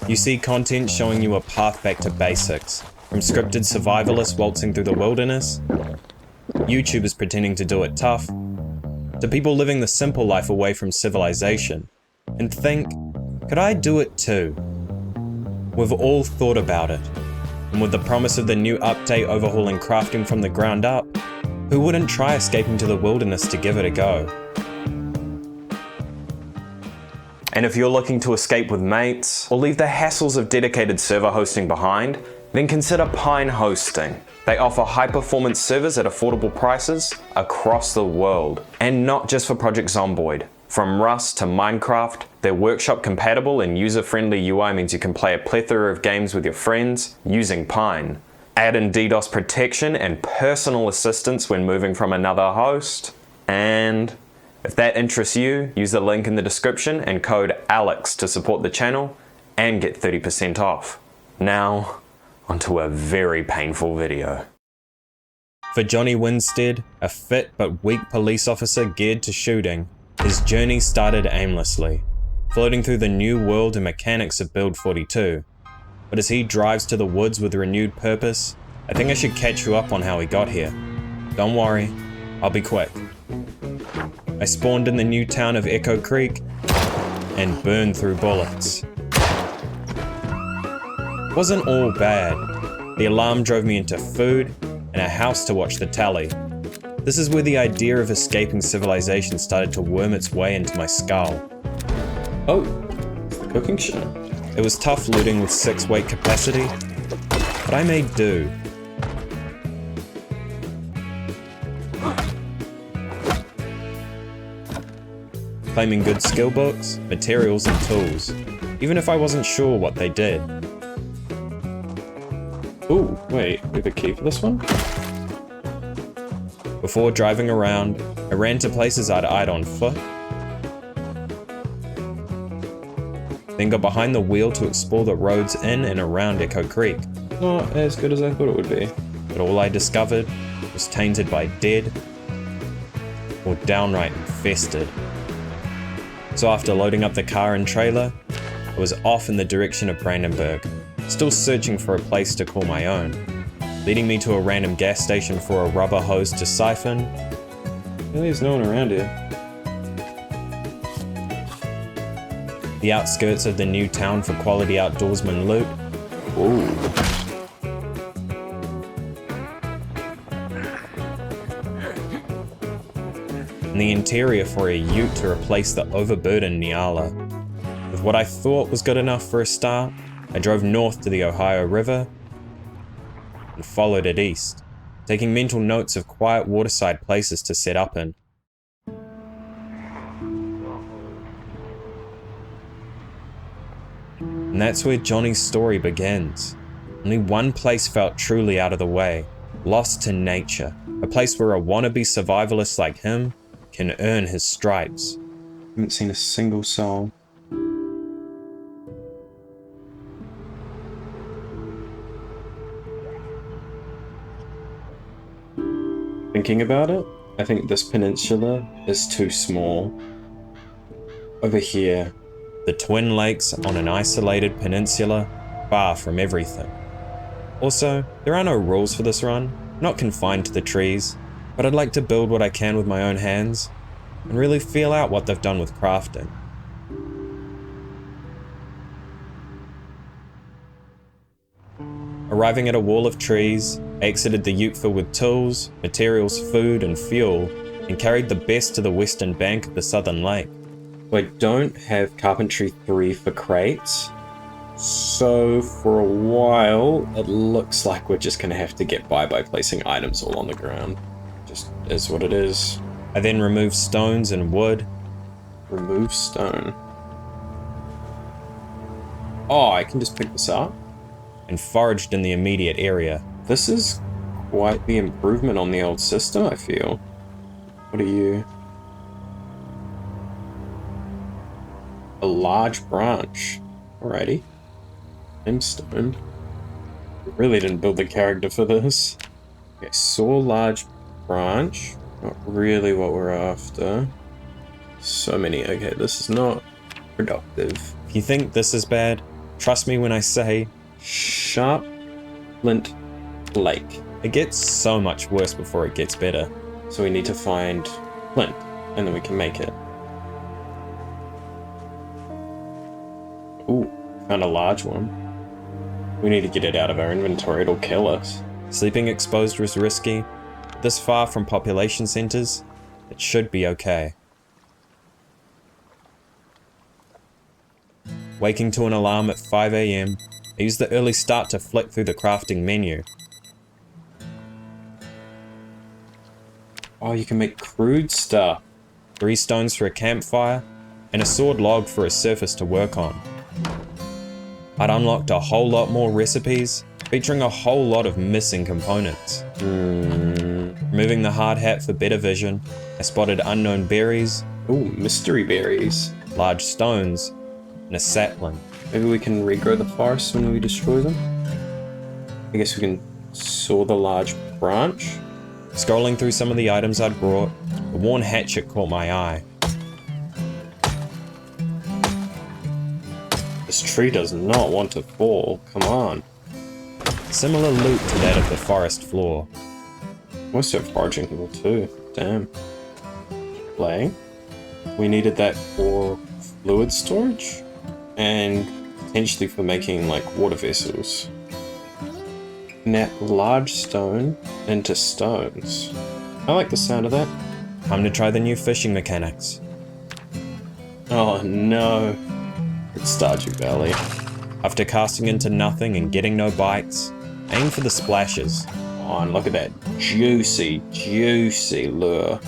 You see content showing you a path back to basics, from scripted survivalists waltzing through the wilderness, YouTubers pretending to do it tough, to people living the simple life away from civilization, and think, could I do it too? We've all thought about it, and with the promise of the new update overhauling crafting from the ground up, who wouldn't try escaping to the wilderness to give it a go? And if you're looking to escape with mates, or leave the hassles of dedicated server hosting behind, then consider Pine Hosting. They offer high-performance servers at affordable prices across the world, and not just for Project Zomboid. From Rust to Minecraft, their workshop compatible and user-friendly UI means you can play a plethora of games with your friends using Pine. Add in DDoS protection and personal assistance when moving from another host, and if that interests you, use the link in the description and code ALEX to support the channel and get 30% off. Now, onto a very painful video. For Johnny Winstead, a fit but weak police officer geared to shooting, his journey started aimlessly, floating through the new world and mechanics of Build 42. But as he drives to the woods with renewed purpose, I think I should catch you up on how he got here. Don't worry, I'll be quick. I spawned in the new town of Echo Creek and burned through bullets. It wasn't all bad. The alarm drove me into food and a house to watch the tally. This is where the idea of escaping civilization started to worm its way into my skull. Oh, it's the cooking show. It was tough looting with 6 weight capacity, but I made do. Claiming good skill books, materials and tools, even if I wasn't sure what they did. Ooh, wait, we have a key for this one? Before driving around, I ran to places I'd eyed on foot, then got behind the wheel to explore the roads in and around Echo Creek. Not as good as I thought it would be. But all I discovered was tainted by dead or downright infested. So after loading up the car and trailer, I was off in the direction of Brandenburg, still searching for a place to call my own, leading me to a random gas station for a rubber hose to siphon. Really, there's no one around here. The outskirts of the new town for quality outdoorsman loot. Ooh. And the interior for a ute to replace the overburdened Nyala. With what I thought was good enough for a start, I drove north to the Ohio River and followed it east, taking mental notes of quiet waterside places to set up in. And that's where Johnny's story begins. Only one place felt truly out of the way, lost to nature, a place where a wannabe survivalist like him can earn his stripes. Haven't seen a single soul. Thinking about it, I think this peninsula is too small. Over here, the Twin Lakes on an isolated peninsula, far from everything. Also, there are no rules for this run, not confined to the trees, but I'd like to build what I can with my own hands, and really feel out what they've done with crafting. Arriving at a wall of trees, I exited the ute filled with tools, materials, food, and fuel, and carried the best to the western bank of the southern lake. I don't have Carpentry 3 for crates, so for a while it looks like we're just gonna have to get by placing items all on the ground. Just is what it is. I then removed stones and wood. Remove stone. Oh, I can just pick this up? And foraged in the immediate area. This is quite the improvement on the old system, I feel. What are you? A large branch. Alrighty. Limestone. Really didn't build the character for this. Okay, saw large branch. Not really what we're after. So many. Okay, this is not productive. If you think this is bad, Trust me when I say, sharp flint flake. it gets so much worse before it gets better. So we need to find flint, and then we can make it. Ooh, found a large one. We need to get it out of our inventory, it'll kill us. Sleeping exposed was risky. This far from population centers, it should be okay. Waking to an alarm at 5 AM, I used the early start to flick through the crafting menu. Oh, you can make crude stuff. 3 stones for a campfire, and a sword log for a surface to work on. I'd unlocked a whole lot more recipes, featuring a whole lot of missing components. Removing the hard hat for better vision, I spotted unknown berries, Ooh, mystery berries. large stones, and a sapling. Maybe we can regrow the forest when we destroy them? I guess we can saw the large branch. Scrolling through some of the items I'd brought, the worn hatchet caught my eye. This tree does not want to fall, come on. Similar loot to that of the forest floor. We're so foraging people too, damn. Play. We needed that for fluid storage, and potentially for making like water vessels. Nap large stone into stones. I like the sound of that. Time to try the new fishing mechanics. Oh no. It's Stardew Valley. After casting into nothing and getting no bites, aim for the splashes. Oh, and look at that juicy, juicy lure.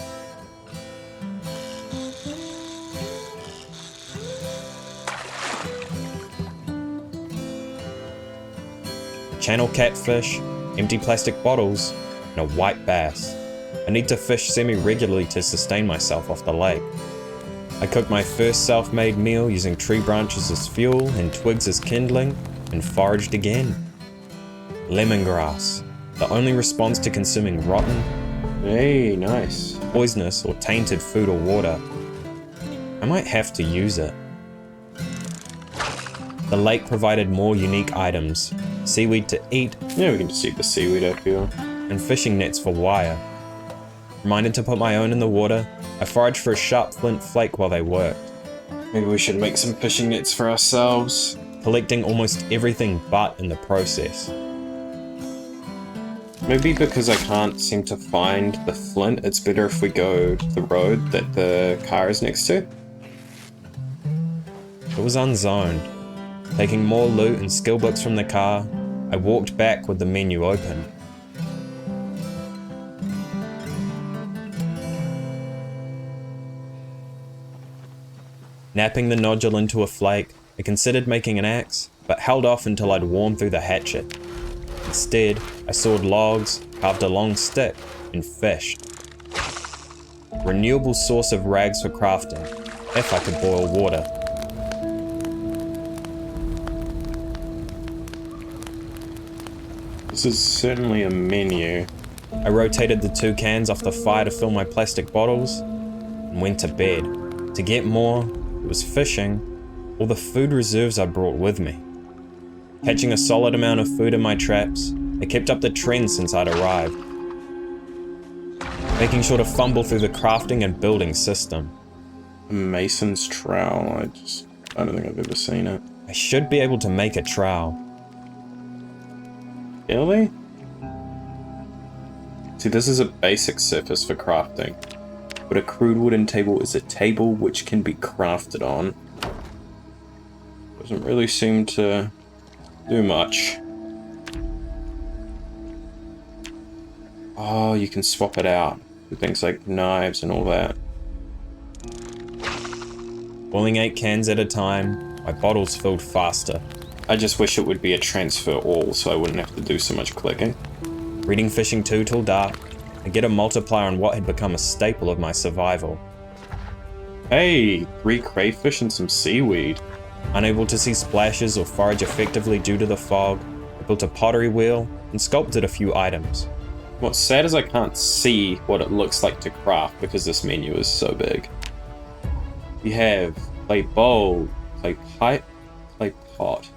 Channel catfish, empty plastic bottles, and a white bass. I need to fish semi-regularly to sustain myself off the lake. I cooked my first self-made meal using tree branches as fuel and twigs as kindling, and foraged again. Lemongrass, the only response to consuming rotten, Hey, nice. poisonous, or tainted food or water. I might have to use it. The lake provided more unique items, seaweed to eat, Yeah, we can just eat the seaweed, I feel. and fishing nets for wire. Reminded to put my own in the water, I foraged for a sharp flint flake while they worked, Maybe we should make some fishing nets for ourselves. collecting almost everything but in the process. Maybe because I can't seem to find the flint, it's better if we go to the road that the car is next to. It was unzoned. Taking more loot and skill books from the car, I walked back with the menu open. Napping the nodule into a flake, I considered making an axe, but held off until I'd worn through the hatchet. Instead, I sawed logs, carved a long stick, and fished. Renewable source of rags for crafting, if I could boil water. This is certainly a menu. I rotated the 2 cans off the fire to fill my plastic bottles, and went to bed. To get more, it was fishing, or the food reserves I brought with me. Catching a solid amount of food in my traps, I kept up the trend since I'd arrived. Making sure to fumble through the crafting and building system. A mason's trowel, I don't think I've ever seen it. I should be able to make a trowel. Really? See, this is a basic surface for crafting, but a crude wooden table is a table which can be crafted on. Doesn't really seem to do much. Oh, you can swap it out with things like knives and all that. Boiling 8 cans at a time, my bottles filled faster. I just wish it would be a transfer all so I wouldn't have to do so much clicking. Reading fishing 2 till dark, I get a multiplier on what had become a staple of my survival. Hey, 3 crayfish and some seaweed. Unable to see splashes or forage effectively due to the fog, I built a pottery wheel and sculpted a few items. What's sad is I can't see what it looks like to craft because this menu is so big. You have clay bowl, clay pipe, clay pot.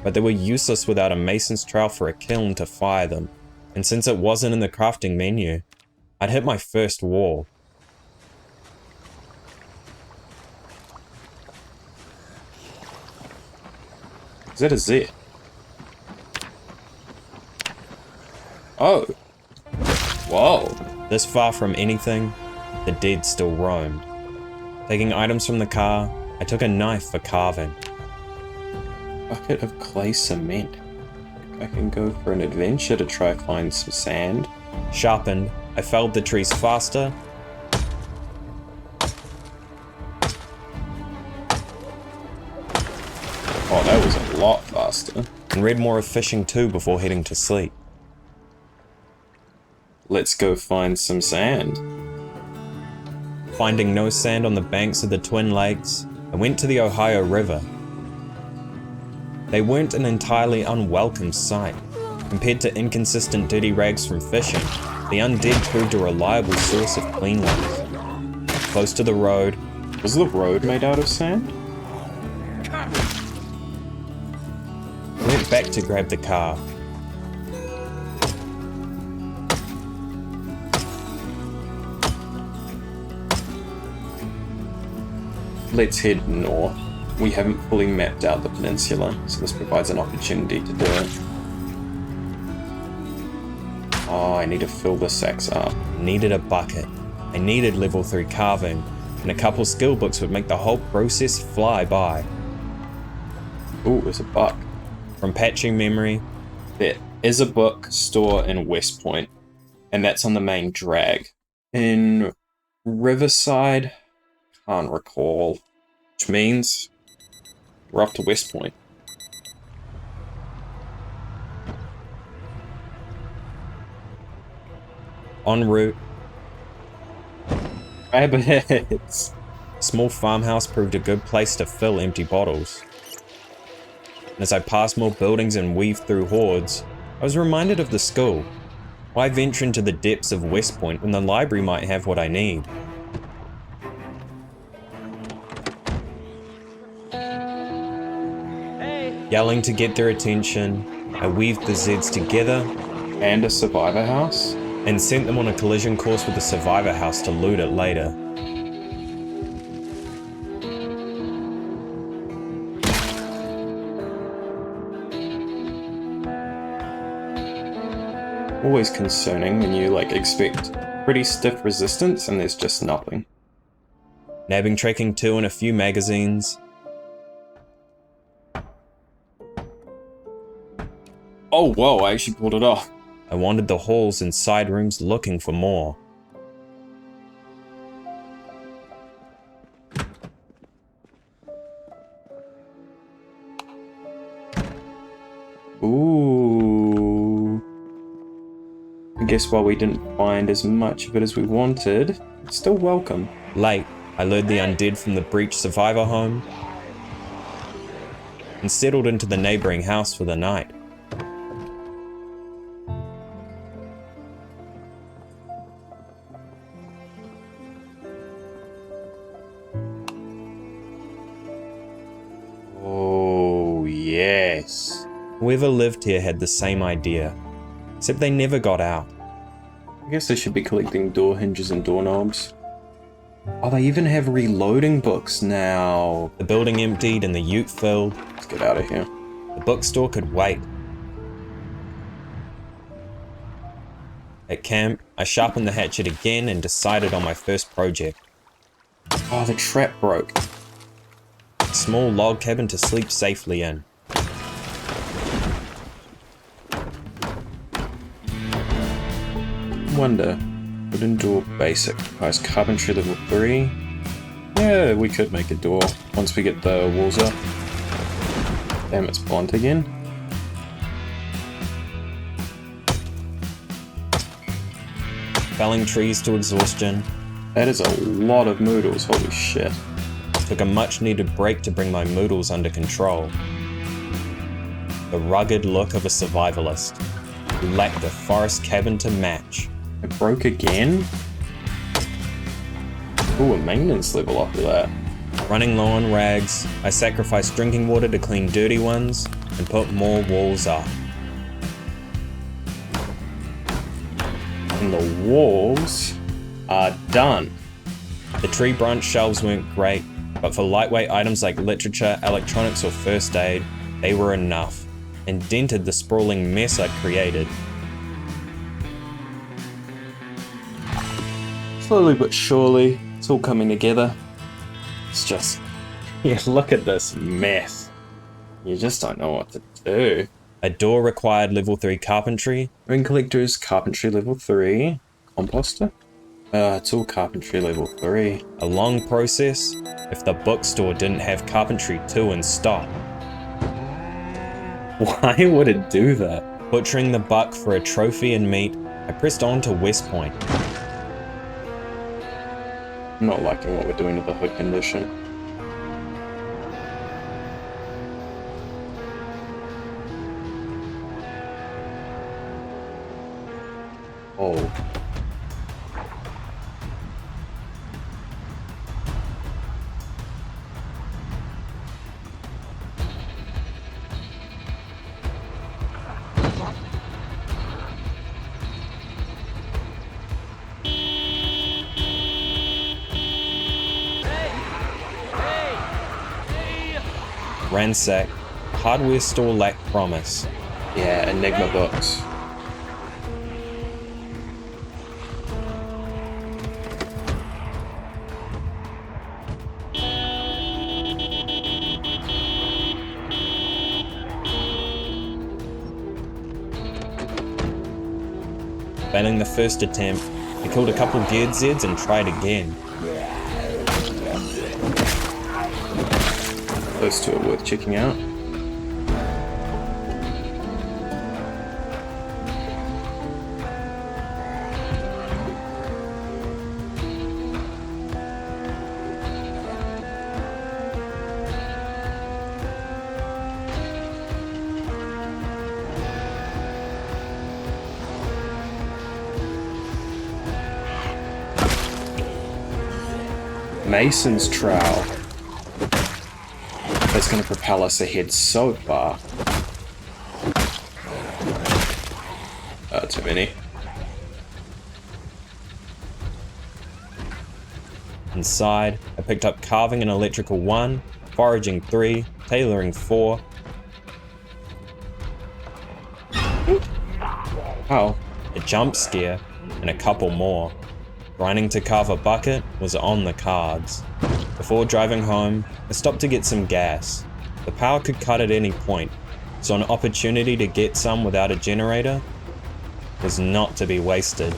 but they were useless without a mason's trowel for a kiln to fire them, and since it wasn't in the crafting menu, I'd hit my first wall. Is that a Z? Oh. Whoa. This far from anything, the dead still roamed. Taking items from the car, I took a knife for carving. Bucket of clay cement. I can go for an adventure to try find some sand. Sharpened, I felled the trees faster. Oh, that was a lot faster. And read more of Fishing 2 before heading to sleep. Let's go find some sand. Finding no sand on the banks of the Twin Lakes, I went to the Ohio River. They weren't an entirely unwelcome sight. Compared to inconsistent dirty rags from fishing, the undead proved a reliable source of clean ones. Close to the road. Was the road made out of sand? I went back to grab the car. Let's head north. We haven't fully mapped out the peninsula, so this provides an opportunity to do it. Oh, I need to fill the sacks up. Needed a bucket. I needed level 3 carving, and a couple skill books would make the whole process fly by. Ooh, there's a buck. From patching memory, There is a bookstore in West Point, and that's on the main drag. In Riverside, can't recall, which means we're off to West Point. en route, Rabbits! a small farmhouse proved a good place to fill empty bottles. And as I passed more buildings and weaved through hordes, I was reminded of the school. Why venture into the depths of West Point when the library might have what I need? Yelling to get their attention, I weaved the Zeds together And a survivor house? and sent them on a collision course with the survivor house to loot it later. Always concerning when you expect pretty stiff resistance and there's just nothing. Nabbing Trekking 2 and a few magazines. Oh whoa, I actually pulled it off. I wandered the halls and side rooms looking for more. Ooh. I guess while we didn't find as much of it as we wanted, it's still welcome. Late, I lured the undead from the breached survivor home and settled into the neighboring house for the night. Oh, yes. Whoever lived here had the same idea, except they never got out. I guess I should be collecting door hinges and doorknobs. Oh, they even have reloading books now. The building emptied and the ute filled. Let's get out of here. The bookstore could wait. At camp, I sharpened the hatchet again and decided on my first project. Oh, the trap broke. A small log cabin to sleep safely in. Wonder. Wooden door basic. Requires carpentry level 3. Yeah, we could make a door once we get the walls up. Damn, it's blunt again. Felling trees to exhaustion. That is a lot of noodles, holy shit. Took a much needed break to bring my moodles under control. The rugged look of a survivalist who lacked a forest cabin to match. It broke again? Ooh, a maintenance level after that. Running low on rags, I sacrificed drinking water to clean dirty ones and put more walls up. And the walls are done. The tree branch shelves weren't great, but for lightweight items like literature, electronics, or first aid, they were enough, and dented the sprawling mess I created. Slowly but surely, it's all coming together. It's just, yeah, look at this mess. You just don't know what to do. A door required level 3 carpentry. Ring collectors, carpentry level 3. Composter? It's all carpentry level 3. A long process if the bookstore didn't have carpentry 2 in stock. Why would it do that? Butchering the buck for a trophy and meat, I pressed on to West Point. I'm not liking what we're doing to the hood condition. Oh. Ransacked. Hardware store lacked promise. Yeah, Enigma books. Failing the first attempt, I killed a couple geared Zeds and tried again. Those two are worth checking out. Mason's trowel. That's going to propel us ahead so far. Too many. Inside, I picked up carving and electrical 1, foraging 3, tailoring 4. Oh. A jump scare, and a couple more. Grinding to carve a bucket was on the cards. Before driving home, I stopped to get some gas. The power could cut at any point, so an opportunity to get some without a generator was not to be wasted.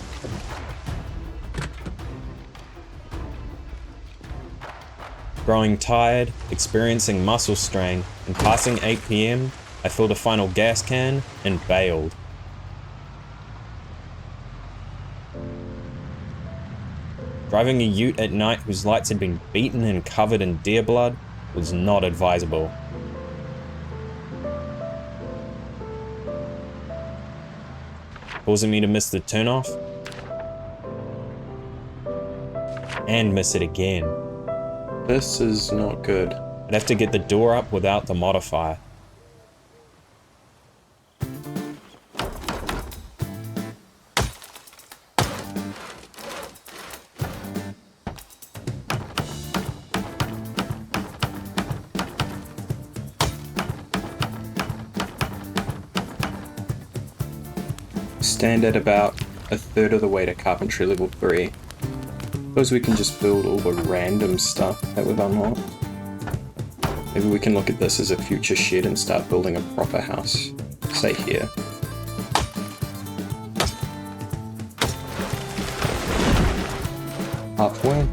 Growing tired, experiencing muscle strain, and passing 8 PM, I filled a final gas can and bailed. Driving a ute at night whose lights had been beaten and covered in deer blood was not advisable. Causing me to miss the turnoff and miss it again. This is not good. I'd have to get the door up without the modifier. Stand at about a third of the way to carpentry level 3. Suppose we can just build all the random stuff that we've unlocked. Maybe we can look at this as a future shed and start building a proper house. Say here. Halfway.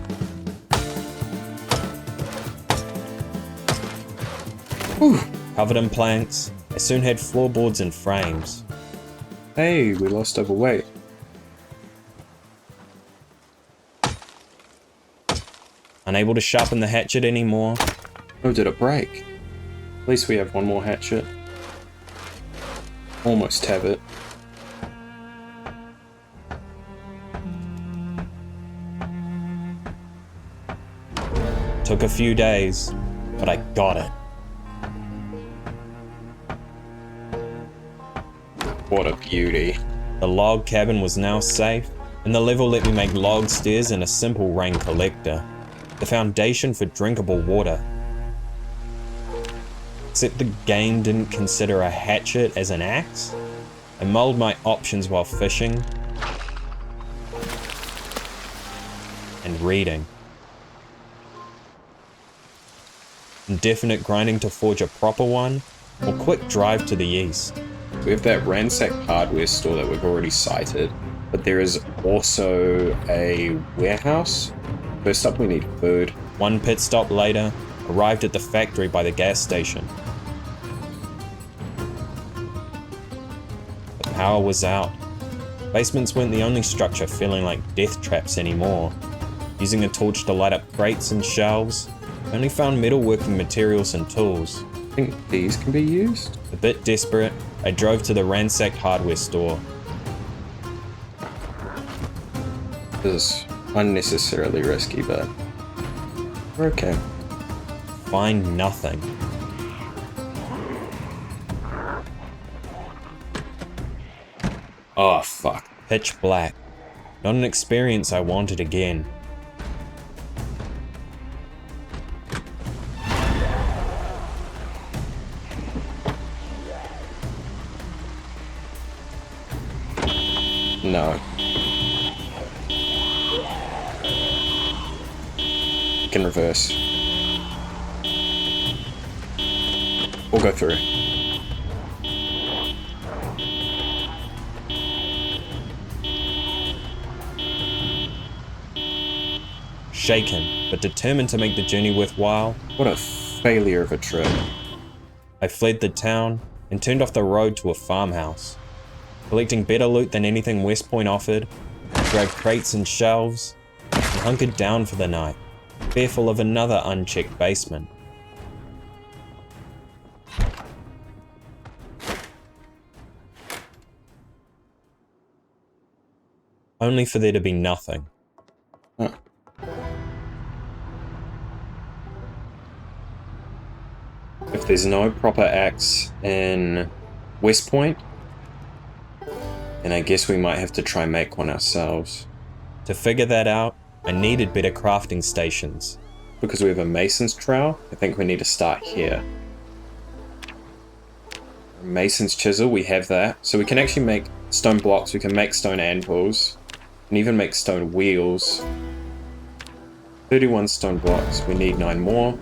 Whew. Covered in planks, I soon had floorboards and frames. Hey, we lost overweight. Unable to sharpen the hatchet anymore. Oh, did it break? At least we have one more hatchet. Almost have it. Took a few days, but I got it. What a beauty. The log cabin was now safe, and the level let me make log stairs and a simple rain collector, the foundation for drinkable water. Except the game didn't consider a hatchet as an axe. I mulled my options while fishing and reading. Indefinite grinding to forge a proper one, or quick drive to the east. We have that ransacked hardware store that we've already cited, but there is also a warehouse. First up, we need food. One pit stop later, arrived at the factory by the gas station. The power was out. Basements weren't the only structure feeling like death traps anymore. Using a torch to light up crates and shelves, I only found metalworking materials and tools. I think these can be used. A bit desperate, I drove to the ransacked hardware store. This is unnecessarily risky, but we're okay. Find nothing. Oh, fuck. Pitch black. Not an experience I wanted again. No. Can reverse. We'll go through. Shaken, but determined to make the journey worthwhile, What a failure of a trip. I fled the town and turned off the road to a farmhouse. Collecting better loot than anything West Point offered, I grabbed crates and shelves, and hunkered down for the night, fearful of another unchecked basement. Only for there to be nothing. Huh. If there's no proper axe in West Point, then I guess we might have to try and make one ourselves. To figure that out, I needed better crafting stations. Because we have a mason's trowel, I think we need to start here. Mason's chisel, we have that. So we can actually make stone blocks, we can make stone anvils, and even make stone wheels. 31 stone blocks, we need 9 more.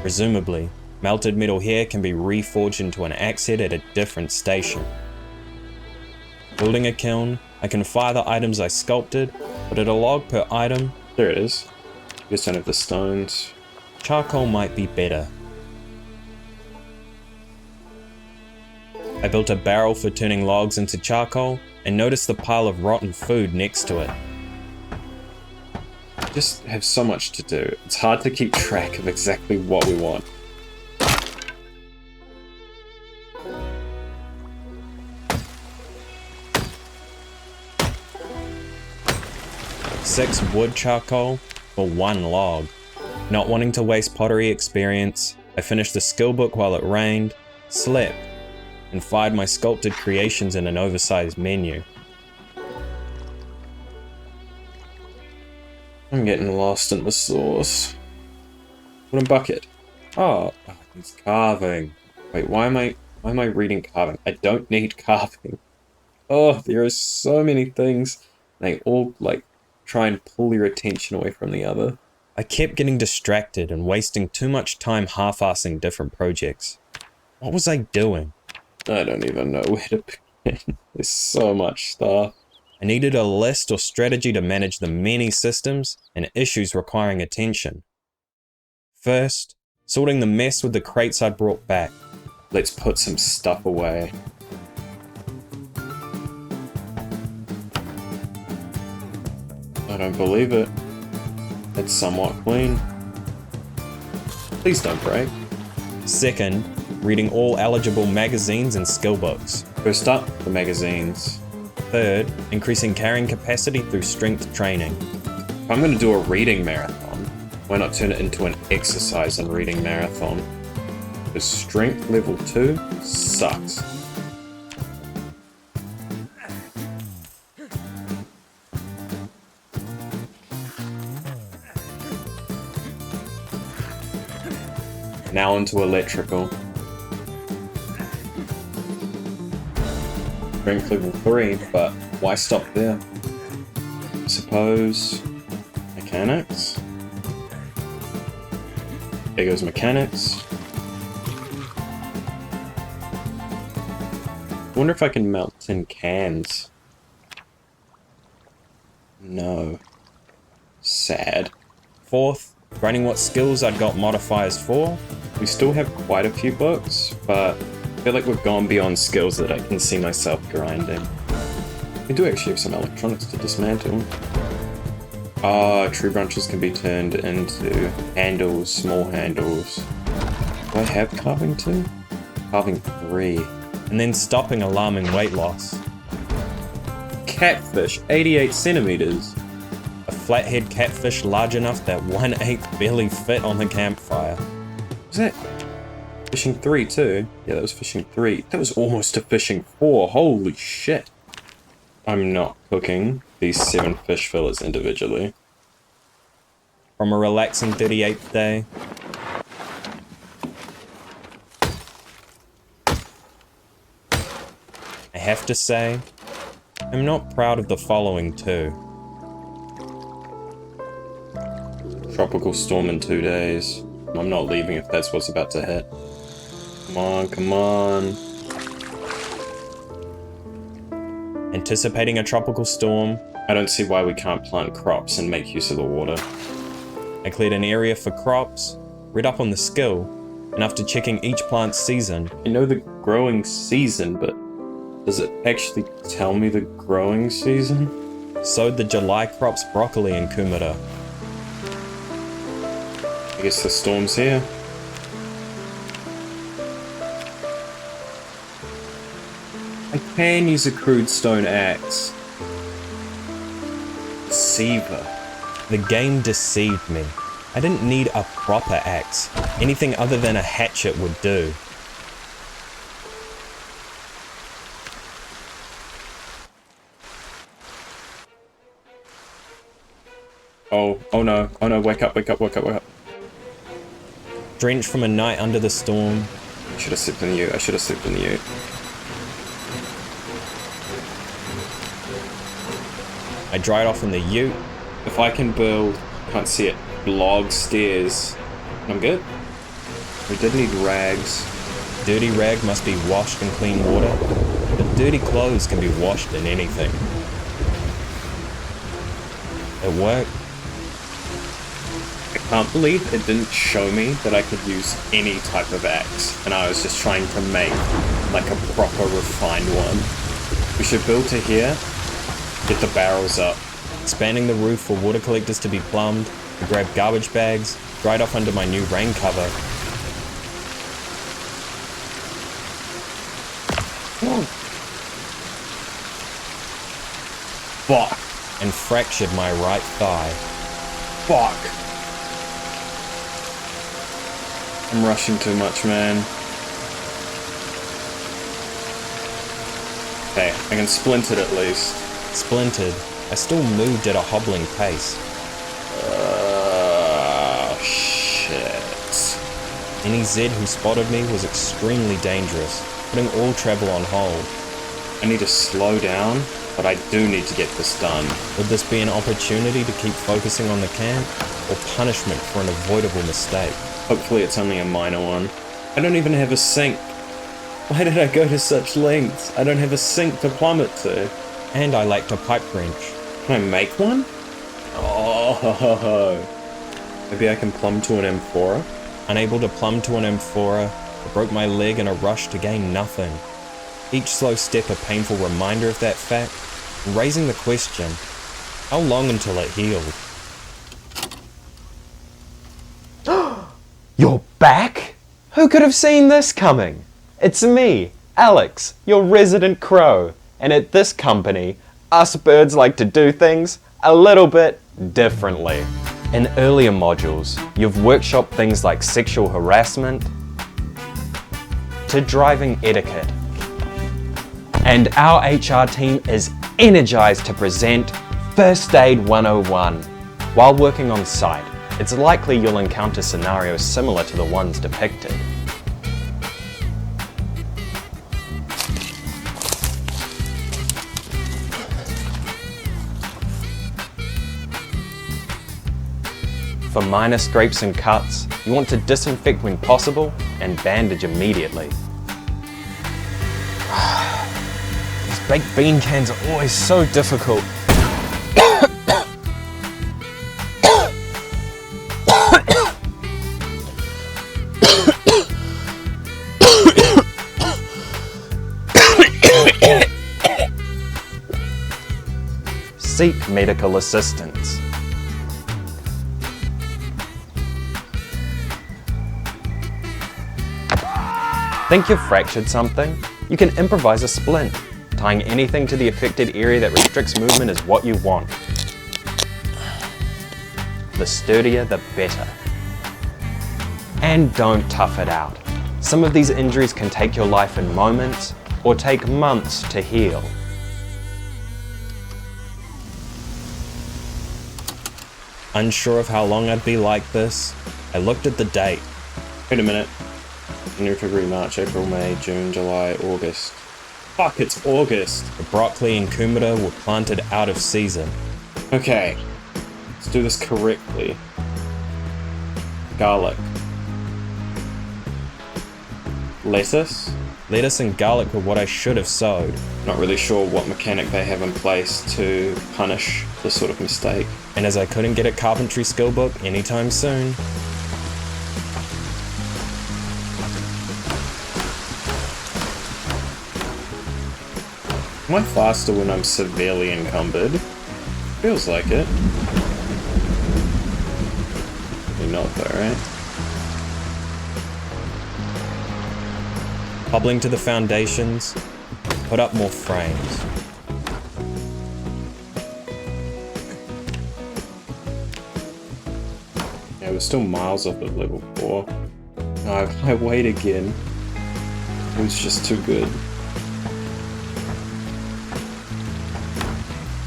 Presumably, melted metal here can be reforged into an axe head at a different station. Building a kiln, I can fire the items I sculpted, but at a log per item, There it is. Just don't have the stones. charcoal might be better. I built a barrel for turning logs into charcoal, and noticed the pile of rotten food next to it. Just have so much to do. It's hard to keep track of exactly what we want. Six wood charcoal for 1 log. Not wanting to waste pottery experience, I finished the skill book while it rained, slept, and fired my sculpted creations in an oversized menu. I'm getting lost in the sauce. What a bucket. Oh, it's carving. Wait, why am I reading carving? I don't need carving. Oh, there are so many things. They all try and pull your attention away from the other. I kept getting distracted and wasting too much time half-assing different projects. What was I doing? I don't even know where to begin. There's so much stuff. I needed a list or strategy to manage the many systems and issues requiring attention. First, sorting the mess with the crates I brought back. Let's put some stuff away. I don't believe it. It's somewhat clean. Please don't break. Second, reading all eligible magazines and skill books. First up, the magazines. Third, increasing carrying capacity through strength training. If I'm going to do a reading marathon, Why not turn it into an exercise and reading marathon? The strength level 2 sucks. Now into electrical. Strength level 3, but why stop there? I suppose mechanics? There goes mechanics. I wonder if I can melt tin cans. No. Sad. Fourth, grinding what skills I'd got modifiers for. We still have quite a few books, but I feel like we've gone beyond skills that I can see myself grinding. We do actually have some electronics to dismantle. Tree branches can be turned into handles, small handles. Do I have carving 2? Carving 3. And then stopping alarming weight loss. Catfish, 88 centimeters. A flathead catfish large enough that 1/8 barely fit on the campfire. Was that fishing 3 too? Yeah, that was fishing 3. That was almost a fishing 4. Holy shit. I'm not cooking these 7 fish fillets individually. From a relaxing 38th day. I have to say, I'm not proud of the following too. Tropical storm in 2 days. I'm not leaving if that's what's about to hit. Come on, come on. Anticipating a tropical storm, I don't see why we can't plant crops and make use of the water. I cleared an area for crops, read up on the skill, and after checking each plant's season, I know the growing season, but does it actually tell me the growing season? sowed the July crops broccoli and kumara. I guess the storm's here. I can use a crude stone axe. Deceiver. The game deceived me. I didn't need a proper axe. Anything other than a hatchet would do. Oh no, wake up. Drenched from a night under the storm, I should have slept in the ute. I dried off in the ute. If I can build, can't see it, log stairs, I'm good. We did need rags. Dirty rag must be washed in clean water, but dirty clothes can be washed in anything. It worked. I can't believe it didn't show me that I could use any type of axe, and I was just trying to make like a proper refined one. We should build to here, get the barrels up. Expanding the roof for water collectors to be plumbed, I grabbed garbage bags, dried off under my new rain cover. Fuck. And fractured my right thigh. Fuck. I'm rushing too much, man. Okay, I can splint it at least. Splintered, I still moved at a hobbling pace. Shit. Any Zed who spotted me was extremely dangerous, putting all travel on hold. I need to slow down, but I do need to get this done. Would this be an opportunity to keep focusing on the camp, or punishment for an avoidable mistake? Hopefully it's only a minor one. I don't even have a sink. Why did I go to such lengths? I don't have a sink to plumb it to. And I lacked a pipe wrench. Can I make one? Oh, maybe I can plumb to an amphora? Unable to plumb to an amphora, I broke my leg in a rush to gain nothing. Each slow step a painful reminder of that fact, raising the question, how long until it healed? You're back? Who could have seen this coming? It's me, Alex, your resident crow, and at this company, us birds like to do things a little bit differently. In earlier modules, you've workshopped things like sexual harassment to driving etiquette. And our HR team is energized to present First Aid 101. While working on site, it's likely you'll encounter scenarios similar to the ones depicted. For minor scrapes and cuts, you want to disinfect when possible and bandage immediately. These baked bean cans are always so difficult. Seek medical assistance. Think you've fractured something? You can improvise a splint. Tying anything to the affected area that restricts movement is what you want. The sturdier, the better. And don't tough it out. Some of these injuries can take your life in moments or take months to heal. Unsure of how long I'd be like this, I looked at the date. Wait a minute. January, February, March, April, May, June, July, August. Fuck, it's August! The broccoli and kumara were planted out of season. Okay, let's do this correctly. Garlic. Lettuce. Lettuce and garlic were what I should have sowed. Not really sure what mechanic they have in place to punish this sort of mistake. And as I couldn't get a carpentry skill book anytime soon, Am I faster when I'm severely encumbered? Feels like it. You're not though, right? hobbling to the foundations, put up more frames. Yeah, we're still miles off at level 4. Oh, I wait again. It was just too good.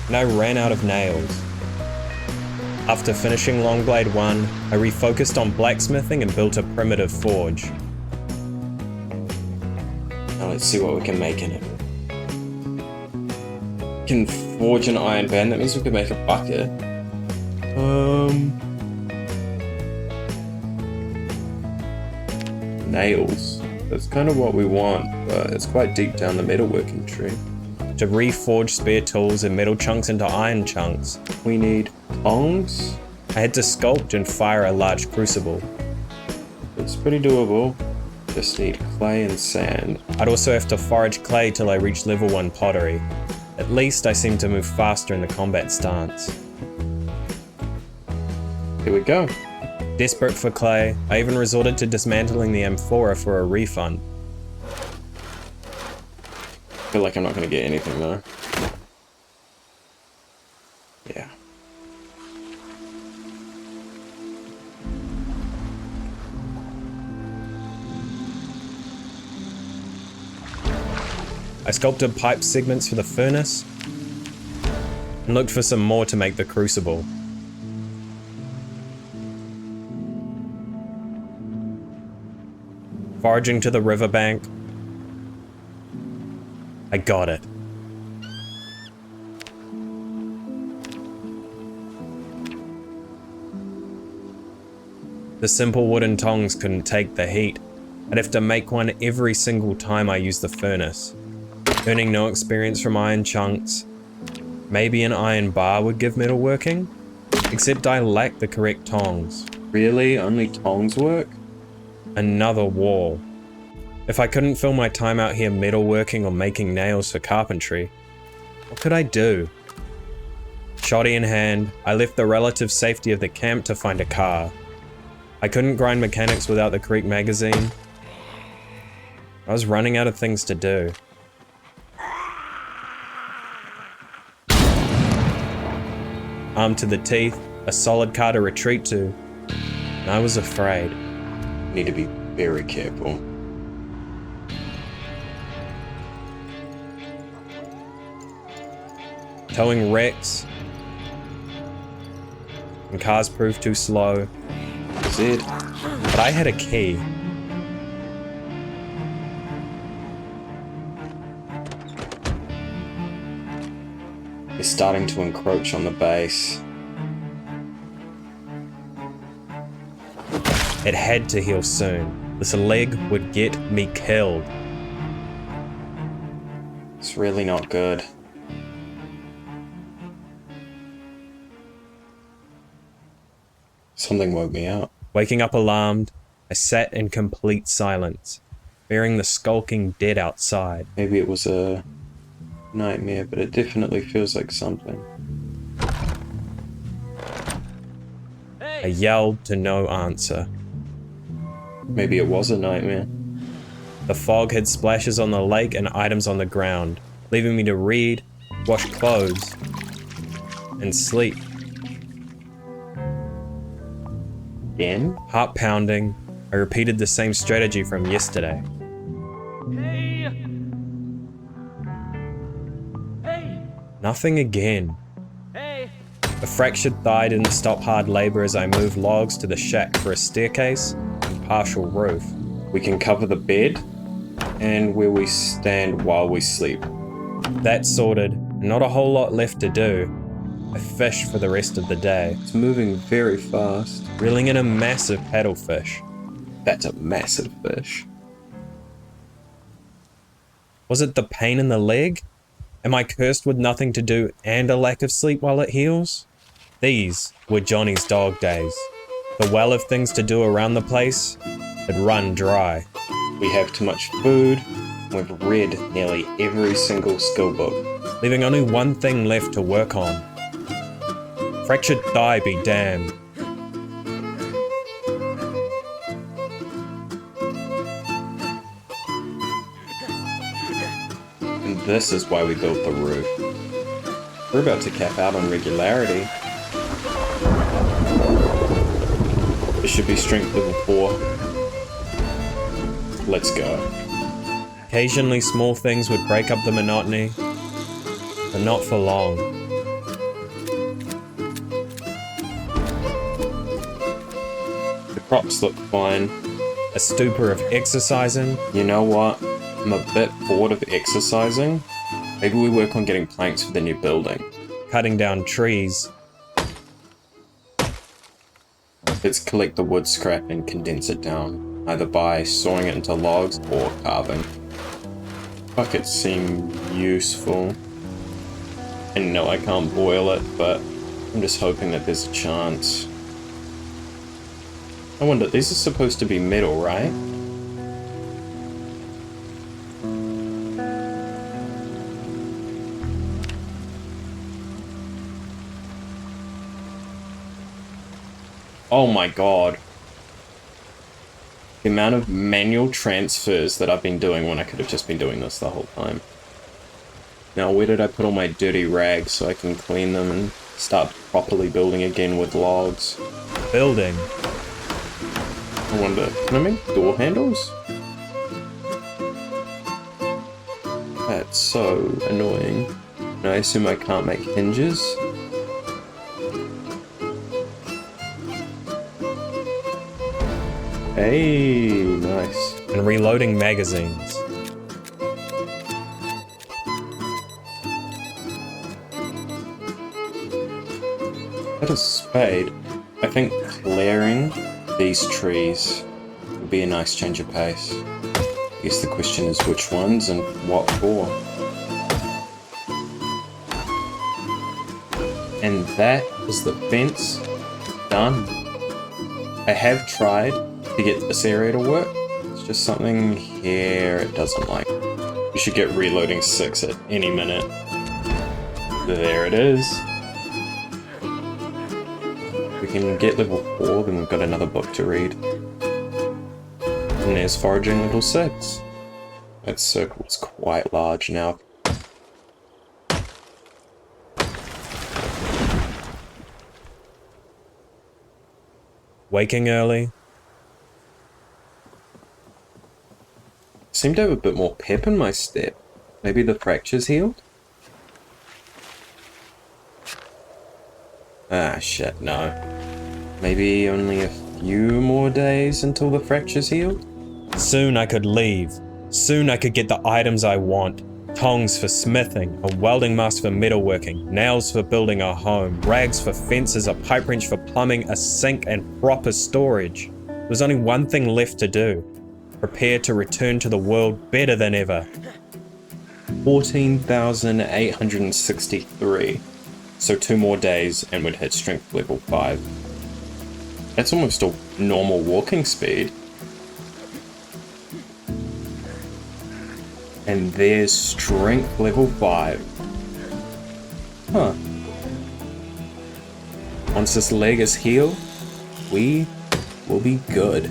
And I ran out of nails. After finishing Longblade 1, I refocused on blacksmithing and built a primitive forge. Now let's see what we can make in it. We can forge an iron band, that means we can make a bucket. Nails. That's kind of what we want, but it's quite deep down the metalworking tree. To reforge spare tools and metal chunks into iron chunks, We need tongs. I had to sculpt and fire a large crucible. It's pretty doable. Just need clay and sand. I'd also have to forage clay till I reached level 1 pottery. At least I seem to move faster in the combat stance. Here we go. Desperate for clay, I even resorted to dismantling the amphora for a refund. I feel like I'm not going to get anything though. Yeah. I sculpted pipe segments for the furnace and looked for some more to make the crucible. Foraging to the riverbank, I got it. The simple wooden tongs couldn't take the heat. I'd have to make one every single time I used the furnace. Earning no experience from iron chunks. Maybe an iron bar would give metalworking? Except I lacked the correct tongs. Really? Only tongs work? Another wall. If I couldn't fill my time out here metalworking or making nails for carpentry, what could I do? Shoddy in hand, I left the relative safety of the camp to find a car. I couldn't grind mechanics without the correct magazine. I was running out of things to do. Armed to the teeth, a solid car to retreat to, and I was afraid. Need to be very careful. Towing wrecks, and cars proved too slow. Is it? But I had a key. They're starting to encroach on the base. It had to heal soon. This leg would get me killed. It's really not good. Something woke me up. Waking up alarmed, I sat in complete silence, fearing the skulking dead outside. Maybe it was a nightmare, but it definitely feels like something. I yelled to no answer. Maybe it was a nightmare. The fog had splashes on the lake and items on the ground, leaving me to read, wash clothes, and sleep. Again? Heart pounding, I repeated the same strategy from yesterday. Hey! Hey! Nothing again. Hey! A fractured thigh didn't stop hard labor as I moved logs to the shack for a staircase and partial roof. We can cover the bed and where we stand while we sleep. That sorted, and not a whole lot left to do. I fished for the rest of the day, It's moving very fast. reeling in a massive paddlefish. That's a massive fish. Was it the pain in the leg? Am I cursed with nothing to do and a lack of sleep while it heals? These were Johnny's dog days. The well of things to do around the place had run dry. We have too much food. We've read nearly every single skill book. Leaving only one thing left to work on. Fractured thigh be damned. And this is why we built the roof. We're about to cap out on regularity. It should be strength level 4. Let's go. Occasionally small things would break up the monotony, but not for long. The crops look fine. A stupor of exercising, You know what? I'm a bit bored of exercising. Maybe we work on getting planks for the new building. cutting down trees. Let's collect the wood scrap and condense it down, either by sawing it into logs or carving. Buckets seem useful. And no, I can't boil it, but I'm just hoping that there's a chance. I wonder, these are supposed to be metal, right? Oh my god. The amount of manual transfers that I've been doing when I could have just been doing this the whole time. Now, where did I put all my dirty rags so I can clean them and start properly building again with logs? Building. I wonder, can I make door handles? That's so annoying. And I assume I can't make hinges? Hey, nice. And reloading magazines. That is spade. I think clearing these trees would be a nice change of pace. I guess the question is which ones and what for. And that is the fence done. I have tried to get this area to work. It's just something here it doesn't like. We should get reloading 6 at any minute. There it is. We can get level 4, then we've got another book to read. And there's foraging level 6. That circle is quite large now. waking early. Seem to have a bit more pep in my step. Maybe the fracture's healed? Ah, shit, no. Maybe only a few more days until the fracture's healed? Soon I could leave. Soon I could get the items I want. Tongs for smithing, a welding mask for metalworking, nails for building a home, rags for fences, a pipe wrench for plumbing, a sink and proper storage. There was only one thing left to do. Prepare to return to the world better than ever. 14,863. So 2 more days and we'd hit strength level 5. That's almost a normal walking speed. And there's strength level 5. Huh. Once this leg is healed, we will be good.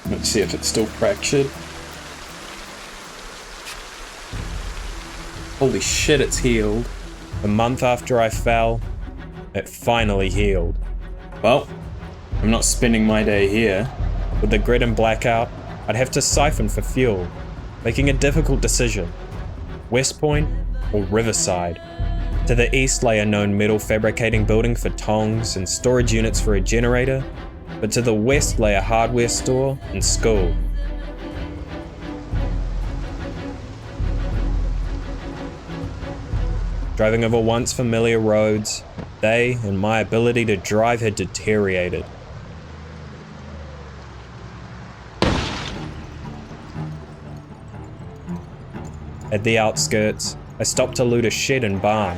Let's see if it's still fractured. Holy shit, it's healed. A month after I fell, it finally healed. Well, I'm not spending my day here. With the grid and blackout, I'd have to siphon for fuel, making a difficult decision. West Point or Riverside? To the east lay a known metal fabricating building for tongs and storage units for a generator, but to the west lay a hardware store and school. Driving over once familiar roads, they and my ability to drive had deteriorated. At the outskirts, I stopped to loot a shed and barn.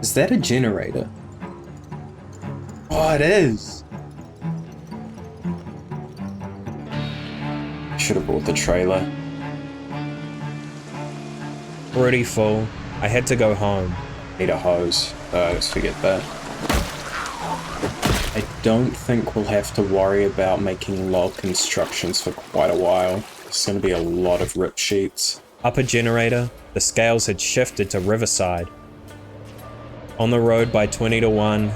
Is that a generator? Oh, it is! Should have brought the trailer. Already full, I had to go home. Need a hose. Let's forget that. I don't think we'll have to worry about making log constructions for quite a while. There's going to be a lot of rip sheets. Up a generator, the scales had shifted to Riverside. On the road by 20 to 1,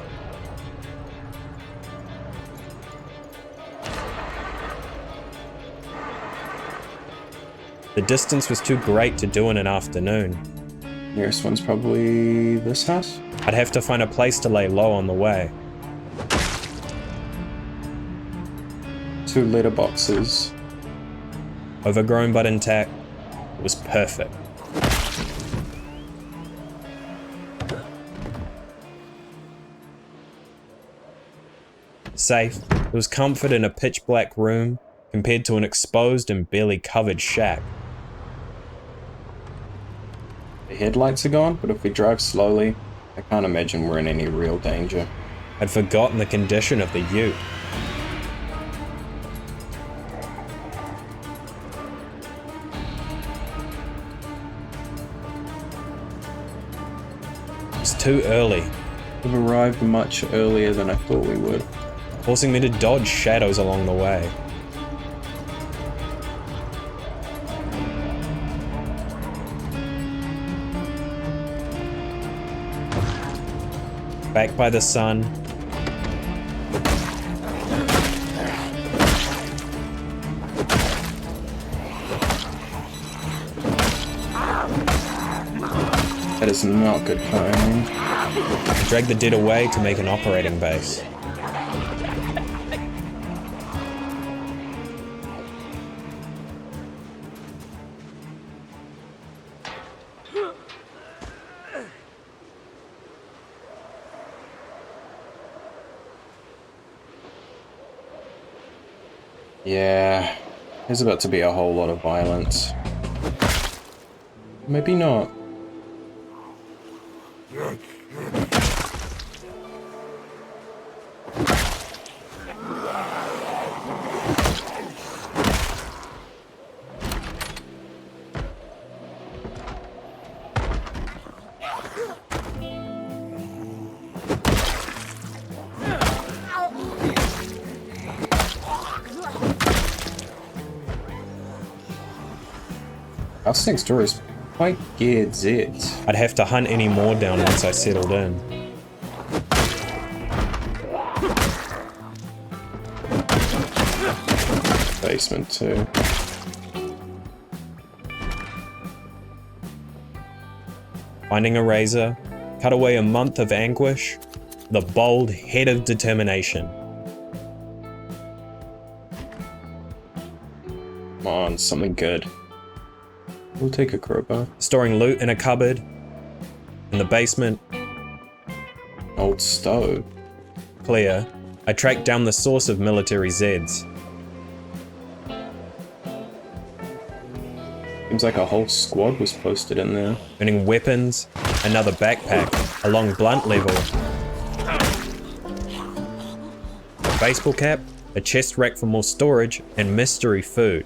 the distance was too great to do in an afternoon. Nearest one's probably this house? I'd have to find a place to lay low on the way. 2 letterboxes. Overgrown but intact, it was perfect. Safe, there was comfort in a pitch black room compared to an exposed and barely covered shack. The headlights are gone, but if we drive slowly, I can't imagine we're in any real danger. I'd forgotten the condition of the ute. It's too early, We've arrived much earlier than I thought we would. forcing me to dodge shadows along the way. Back by the sun, That is not good timing. drag the dead away to make an operating base. Yeah, there's about to be a whole lot of violence. Maybe not. House next door is quite geared Z. I'd have to hunt any more down once I settled in. Basement too. Finding a razor, cut away a month of anguish, the bold head of determination. Come on, something good. We'll take a crowbar. Storing loot in a cupboard, in the basement, Old stove. clear. I tracked down the source of military Zeds. Seems like a whole squad was posted in there. Earning weapons, another backpack, a long blunt level, a baseball cap, a chest rack for more storage, and mystery food.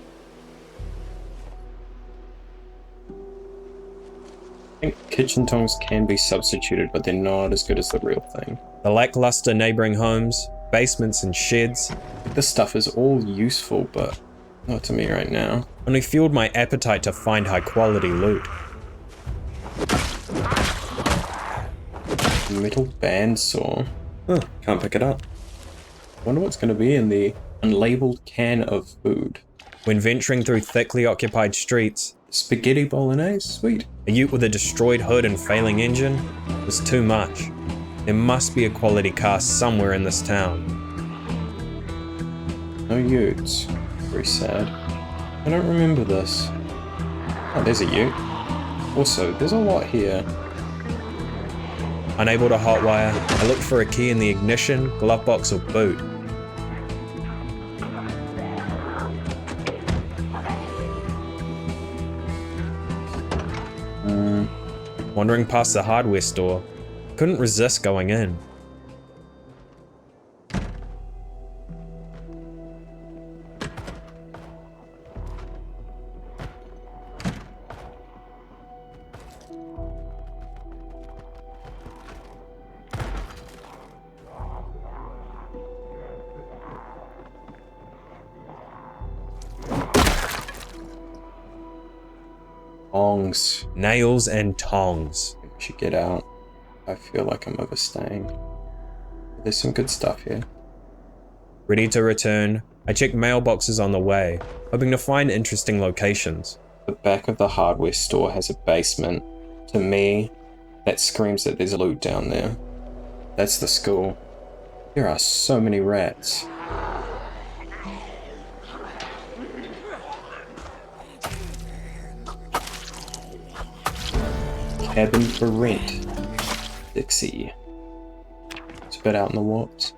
I think kitchen tongs can be substituted, but they're not as good as the real thing. The lackluster neighboring homes, basements and sheds This stuff is all useful, but not to me right now. only fueled my appetite to find high quality loot. Metal bandsaw. Huh, can't pick it up. Wonder what's going to be in the unlabeled can of food. When venturing through thickly occupied streets, Spaghetti bolognese? Sweet. a ute with a destroyed hood and failing engine was too much. There must be a quality car somewhere in this town. No utes. Very sad. I don't remember this. Oh, there's a ute. Also, there's a lot here. Unable to hotwire, I looked for a key in the ignition, glove box, or boot. Wandering past the hardware store, couldn't resist going in. Tongs. Nails and tongs. We should get out. I feel like I'm overstaying. There's some good stuff here. Ready to return, I checked mailboxes on the way, hoping to find interesting locations. The back of the hardware store has a basement. To me, that screams that there's loot down there. That's the school. There are so many rats. Cabin for rent. Dixie. It's a bit out in the woods.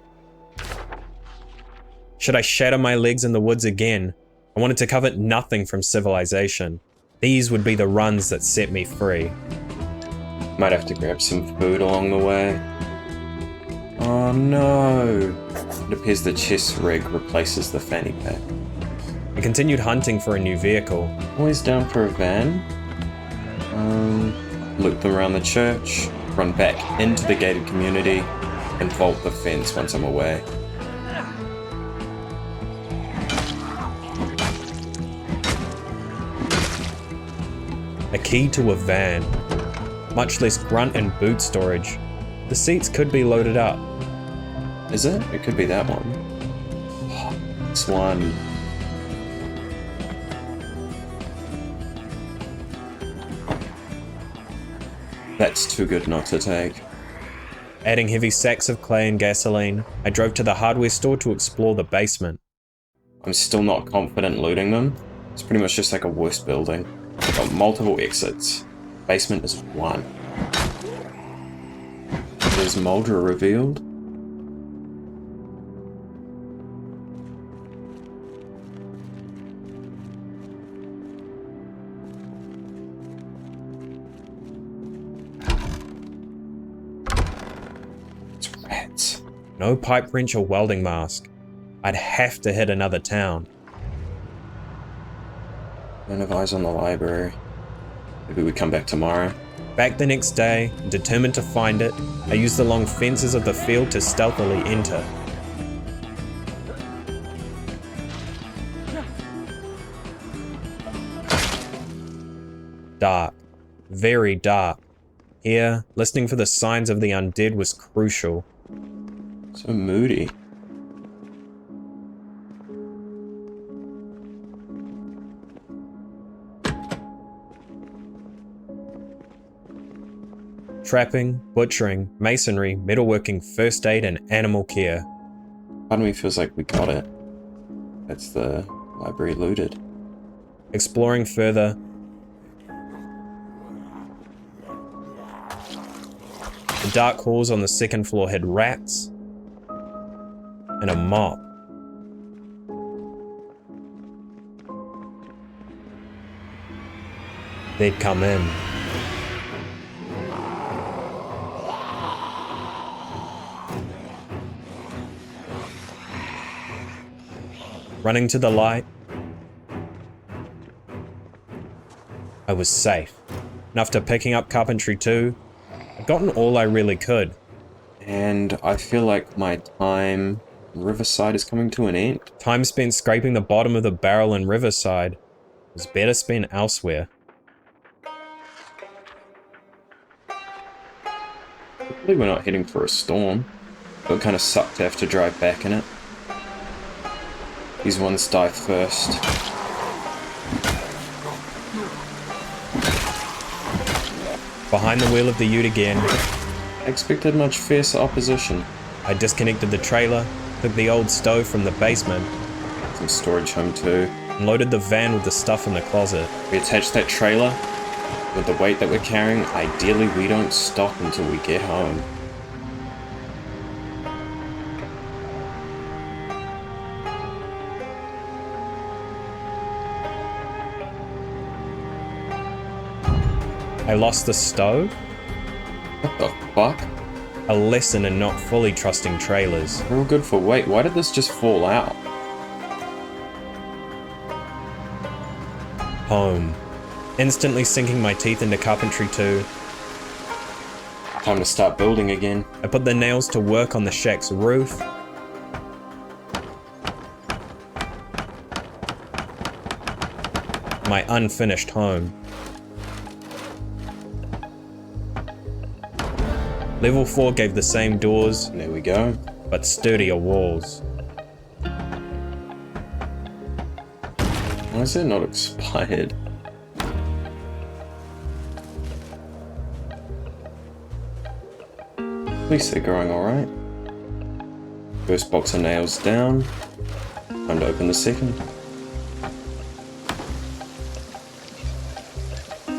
Should I shatter my legs in the woods again? I wanted to covet nothing from civilization. These would be the runs that set me free. Might have to grab some food along the way. Oh no! It appears the chest rig replaces the fanny pack. I continued hunting for a new vehicle. Always down for a van. Loop them around the church, run back into the gated community, and vault the fence once I'm away. A key to a van. Much less grunt and boot storage. The seats could be loaded up. Is it? It could be that one. This one. That's too good not to take. Adding heavy sacks of clay and gasoline, I drove to the hardware store to explore the basement. I'm still not confident looting them. It's pretty much just like a worse building. I've got multiple exits. Basement is one. Is Mulder revealed? It's rats. No pipe wrench or welding mask. I'd have to hit another town. Don't have eyes on the library. Maybe we come back tomorrow. Back the next day, determined to find it, I used the long fences of the field to stealthily enter. Dark. Very dark. Here, listening for the signs of the undead was crucial. So moody. Trapping, butchering, masonry, metalworking, first aid, and animal care. Part of me feels like we got it. That's the library looted. Exploring further, the dark halls on the second floor had rats and a mop. They'd come in. Running to the light, I was safe. And after picking up carpentry too, I'd gotten all I really could. And I feel like my time in Riverside is coming to an end. Time spent scraping the bottom of the barrel in Riverside was better spent elsewhere. Hopefully we're not heading for a storm. It kind of sucked to have to drive back in it. These ones die first. Behind the wheel of the ute again, I expected much fiercer opposition. I disconnected the trailer, took the old stove from the basement, Some storage home too. and loaded the van with the stuff in the closet. We attach that trailer with the weight that we're carrying. Ideally, we don't stop until we get home. I lost the stove, What the fuck? a lesson in not fully trusting trailers. We're all good for weight. Why did this just fall out? Home. Instantly sinking my teeth into carpentry too. Time to start building again. I put the nails to work on the shack's roof. My unfinished home. Level 4 gave the same doors, And there we go. but sturdier walls. Why is it not expired? At least they're growing alright. First box of nails down. Time to open the second.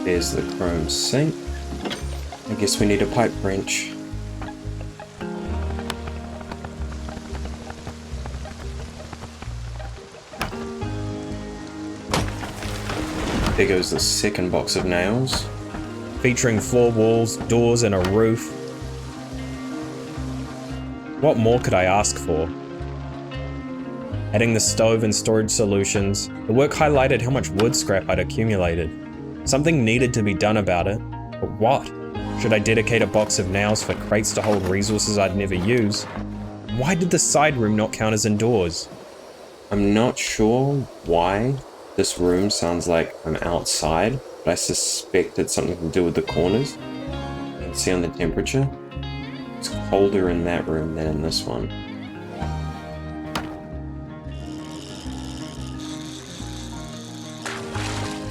There's the chrome sink. I guess we need a pipe wrench. There goes the second box of nails. Featuring 4 walls, doors, and a roof. What more could I ask for? Adding the stove and storage solutions, the work highlighted how much wood scrap I'd accumulated. Something needed to be done about it, but what? Should I dedicate a box of nails for crates to hold resources I'd never use? Why did the side room not count as indoors? I'm not sure why this room sounds like I'm outside, but I suspect it's something to do with the corners. You can see on the temperature. It's colder in that room than in this one.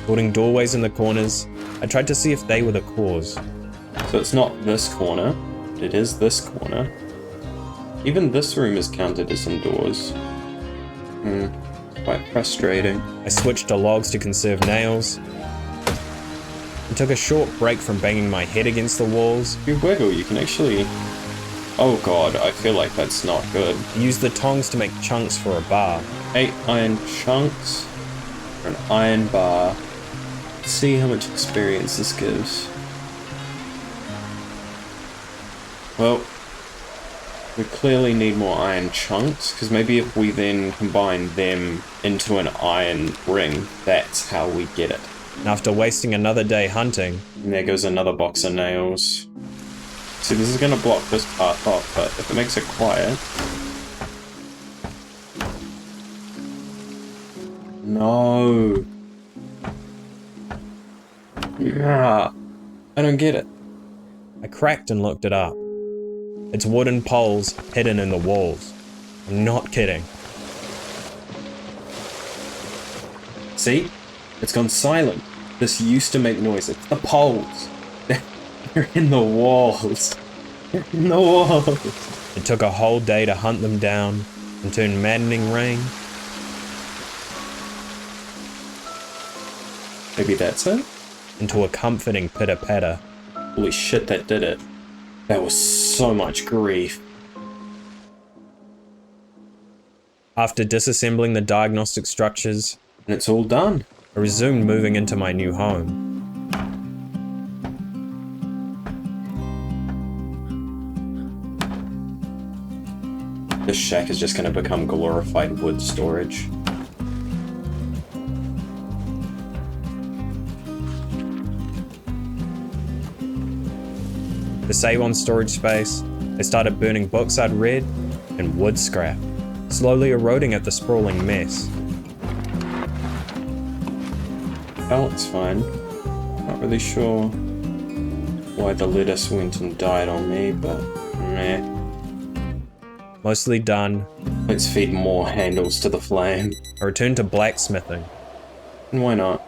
Building doorways in the corners, I tried to see if they were the cause. So it's not this corner, it is this corner. Even this room is counted as indoors. Quite frustrating. I switched to logs to conserve nails, and took a short break from banging my head against the walls. If you wiggle, you can actually... Oh god, I feel like that's not good. I used the tongs to make chunks for a bar. 8 iron chunks for an iron bar. Let's see how much experience this gives. Well, we clearly need more iron chunks, because maybe if we then combine them into an iron ring, that's how we get it. And after wasting another day hunting, And there goes another box of nails. See, this is going to block this path off, but if it makes it quiet... No! Ah, I don't get it. I cracked and looked it up. It's wooden poles hidden in the walls. I'm not kidding. See? It's gone silent. This used to make noise. It's the poles. They're in the walls. They're in the walls. It took a whole day to hunt them down and turn maddening rain. Maybe that's it? Into a comforting pitter-patter. Holy shit, that did it. That was so much grief. After disassembling the diagnostic structures, And it's all done. I resumed moving into my new home. This shack is just going to become glorified wood storage. To save on storage space, I started burning books I'd read and wood scrap, slowly eroding at the sprawling mess. Pallet's fine. Not really sure why the lettuce went and died on me, but meh. Mostly done, Let's feed more handles to the flame. I returned to blacksmithing. And why not?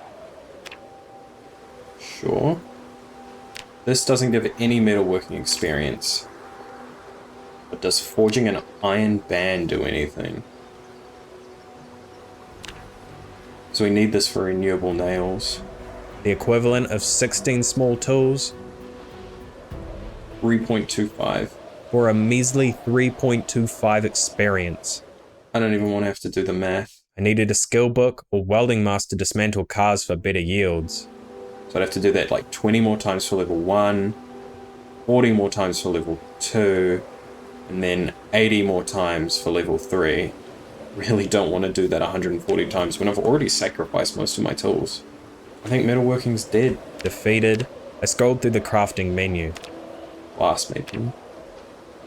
Sure. This doesn't give any metalworking experience. But does forging an iron band do anything? So we need this for renewable nails. The equivalent of 16 small tools 3.25. for a measly 3.25 experience. I don't even want to have to do the math. I needed a skill book or welding mask to dismantle cars for better yields. So I'd have to do that like 20 more times for level 1, 40 more times for level 2, and then 80 more times for level 3. Really don't want to do that 140 times when I've already sacrificed most of my tools. I think metalworking's dead. Defeated, I scrolled through the crafting menu. Glass making.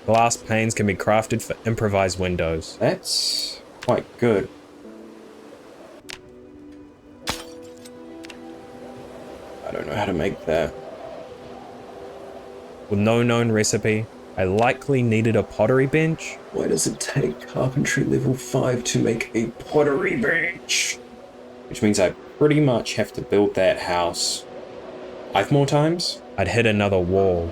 Glass panes can be crafted for improvised windows. That's quite good. I don't know how to make that. With no known recipe, I likely needed a pottery bench. Why does it take carpentry level 5 to make a pottery bench? Which means I pretty much have to build that house 5 more times? I'd hit another wall.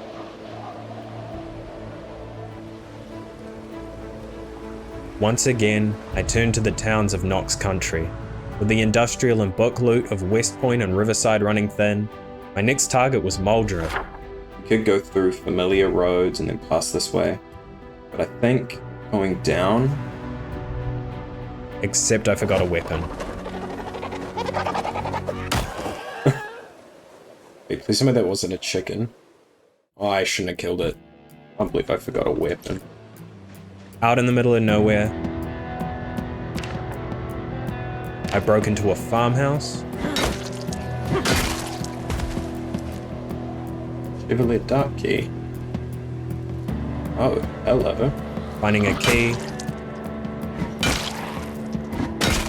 Once again, I turned to the towns of Knox Country. With the industrial and book loot of West Point and Riverside running thin, my next target was Muldra. You could go through familiar roads and then pass this way. But I think going down... Except I forgot a weapon. Wait, please tell me that wasn't a chicken. Oh, I shouldn't have killed it. I can't believe I forgot a weapon. Out in the middle of nowhere, I broke into a farmhouse. Chevrolet Dark Key. Oh, hello. Finding a key,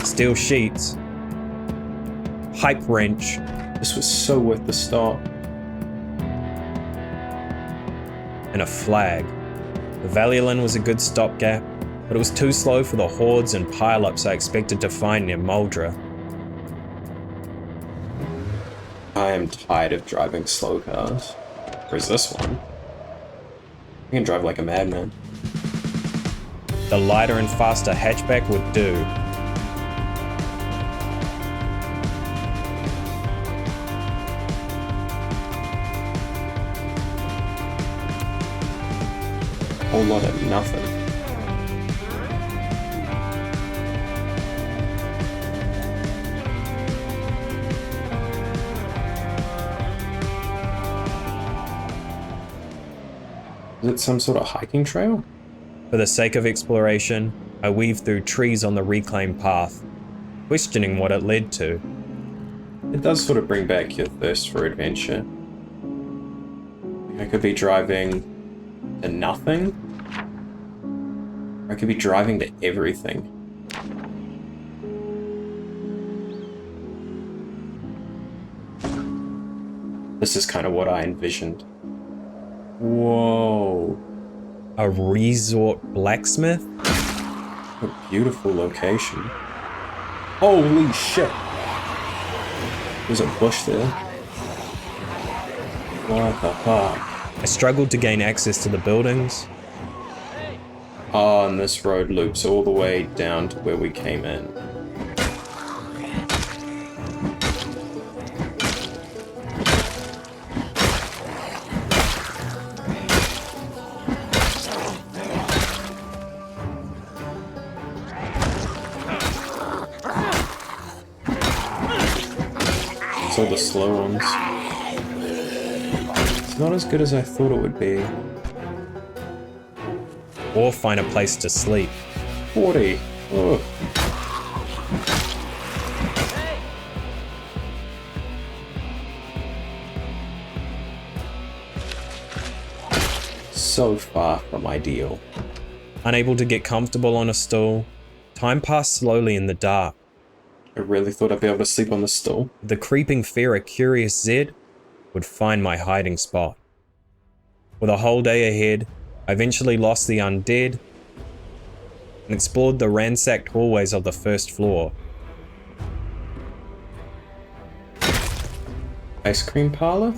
steel sheets, pipe wrench, This was so worth the stop. and a flag. The Valiolin was a good stopgap, but it was too slow for the hordes and pile-ups I expected to find near Muldra. I am tired of driving slow cars. Where's this one? I can drive like a madman. The lighter and faster hatchback would do. Whole lot of nothing. Is it some sort of hiking trail? For the sake of exploration, I weaved through trees on the reclaimed path, questioning what it led to. It does sort of bring back your thirst for adventure. I could be driving to nothing, or I could be driving to everything. This is kind of what I envisioned. Whoa. A resort blacksmith? What a beautiful location. Holy shit. There's a bush there. What the fuck? I struggled to gain access to the buildings. Oh, and this road loops all the way down to where we came in. It's all the slow ones. It's not as good as I thought it would be. Or find a place to sleep. 40. Oh. So far from ideal. Unable to get comfortable on a stool, time passed slowly in the dark. I really thought I'd be able to sleep on the stool. The creeping fear a curious Zed would find my hiding spot. With a whole day ahead, I eventually lost the undead and explored the ransacked hallways of the first floor. Ice cream parlor?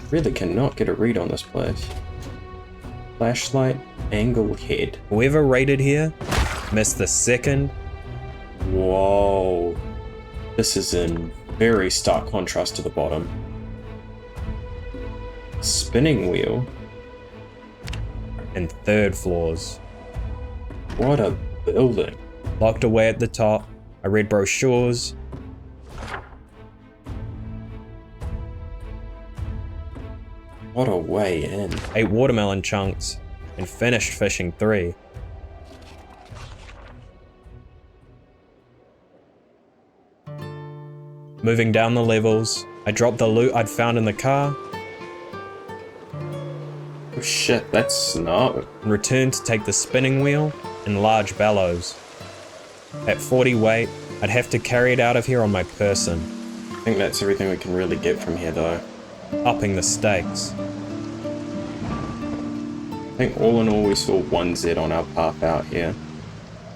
Really cannot get a read on this place. Flashlight, angle head. Whoever raided here missed the second. Whoa. This is in very stark contrast to the bottom. Spinning wheel. And third floors. What a building. Locked away at the top, I read brochures. What a way in. Ate watermelon chunks, and finished fishing 3. Moving down the levels, I dropped the loot I'd found in the car Oh shit, that's snow. and returned to take the spinning wheel and large bellows. At 40 weight, I'd have to carry it out of here on my person, I think that's everything we can really get from here though. upping the stakes. I think all in all we saw 1Z on our path out here.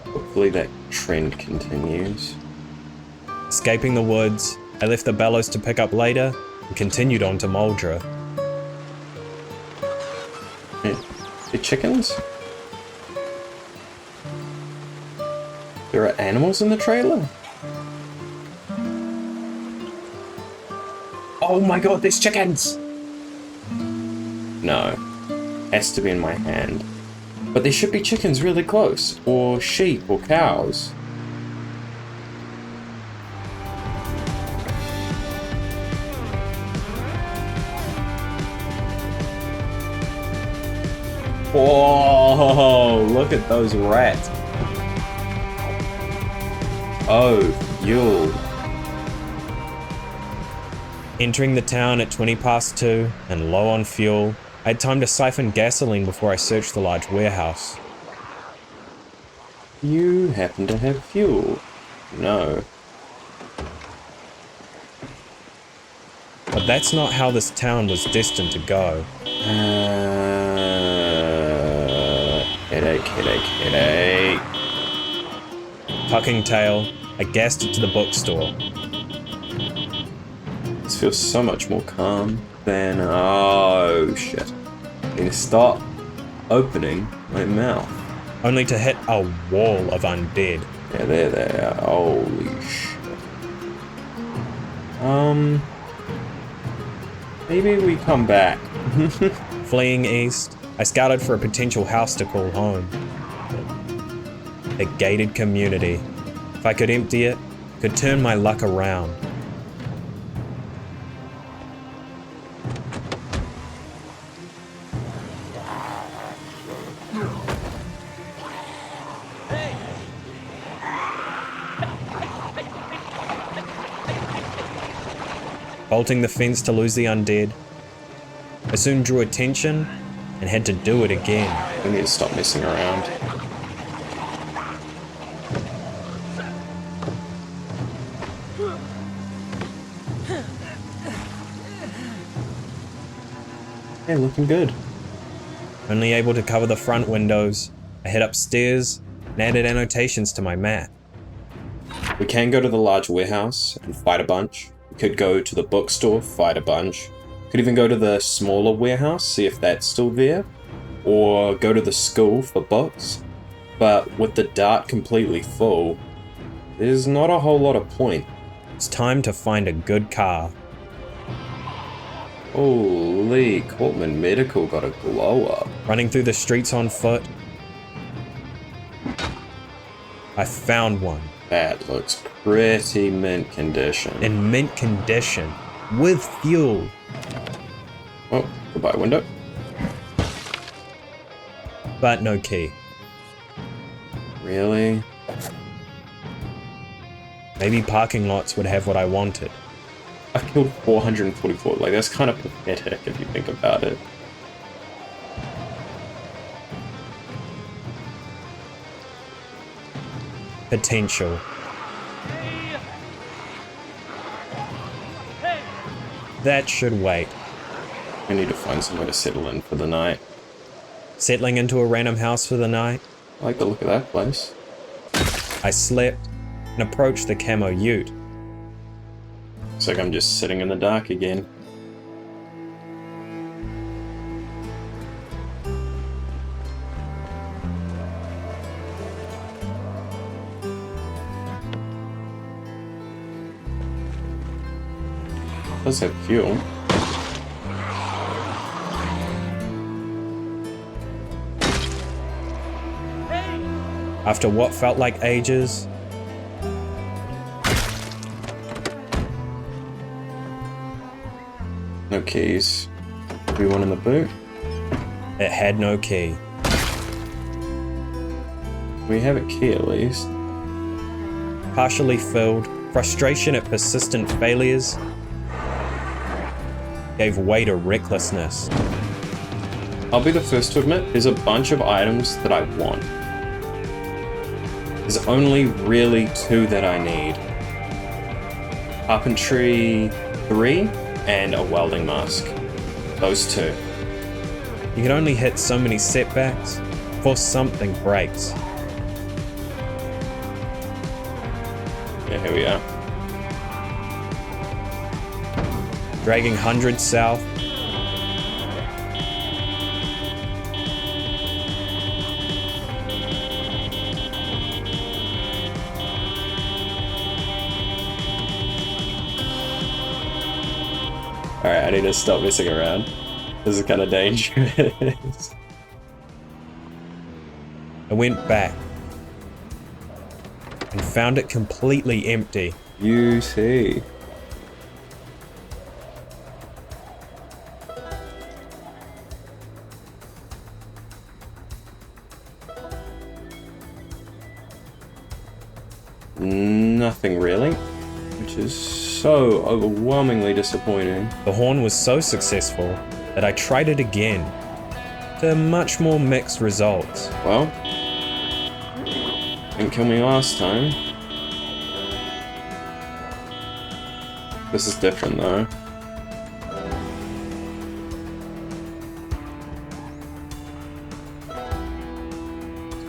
Hopefully that trend continues. Escaping the woods, I left the bellows to pick up later and continued on to Muldra. The chickens? There are animals in the trailer? Oh my god, there's chickens! No. Has to be in my hand. But there should be chickens really close. Or sheep or cows. Whoa, look at those rats. Oh, fuel. Entering the town at 20 past 2 and low on fuel, I had time to siphon gasoline before I searched the large warehouse. You happen to have fuel? No. But that's not how this town was destined to go. Headache. Tucking tail, I gassed it to the bookstore. This feels so much more calm than... Oh, shit. I need to stop opening my mouth. Only to hit a wall of undead. Yeah, there they are. Holy shit. Maybe we come back. Fleeing east, I scouted for a potential house to call home. A gated community. If I could empty it, could turn my luck around. Bolting the fence to lose the undead, I soon drew attention and had to do it again. We need to stop messing around. Yeah, looking good. Only able to cover the front windows, I head upstairs and added annotations to my map. We can go to the large warehouse and fight a bunch. We could go to the bookstore, fight a bunch. Could even go to the smaller warehouse, see if that's still there. Or go to the school for books. But with the dart completely full, there's not a whole lot of point. It's time to find a good car. Holy, Cortland Medical got a glow up. Running through the streets on foot, I found one. That looks pretty mint condition. In mint condition, with fuel. Oh, goodbye window. But no key. Really? Maybe parking lots would have what I wanted. I killed 444. Like, that's kind of pathetic if you think about it. Potential. Hey! Hey! That should wait. I need to find somewhere to settle in for the night. Settling into a random house for the night, I like the look of that place. I slept and approached the camo ute. Looks like I'm just sitting in the dark again. Does have fuel. Hey! After what felt like ages, No keys. Everyone in the boot. it had no key. We have a key at least. Partially filled, frustration at persistent failures gave way to recklessness. I'll be the first to admit, there's a bunch of items that I want. There's only really 2 that I need. Carpentry 3 and a welding mask. Those 2. You can only hit so many setbacks before something breaks. Yeah, here we are. Dragging hundreds south, Alright, I need to stop messing around. This is kind of dangerous. I went back and found it completely empty. You see. Nothing really, which is so overwhelmingly disappointing. The horn was so successful that I tried it again, to much more mixed results. Well, didn't kill me last time. This is different though.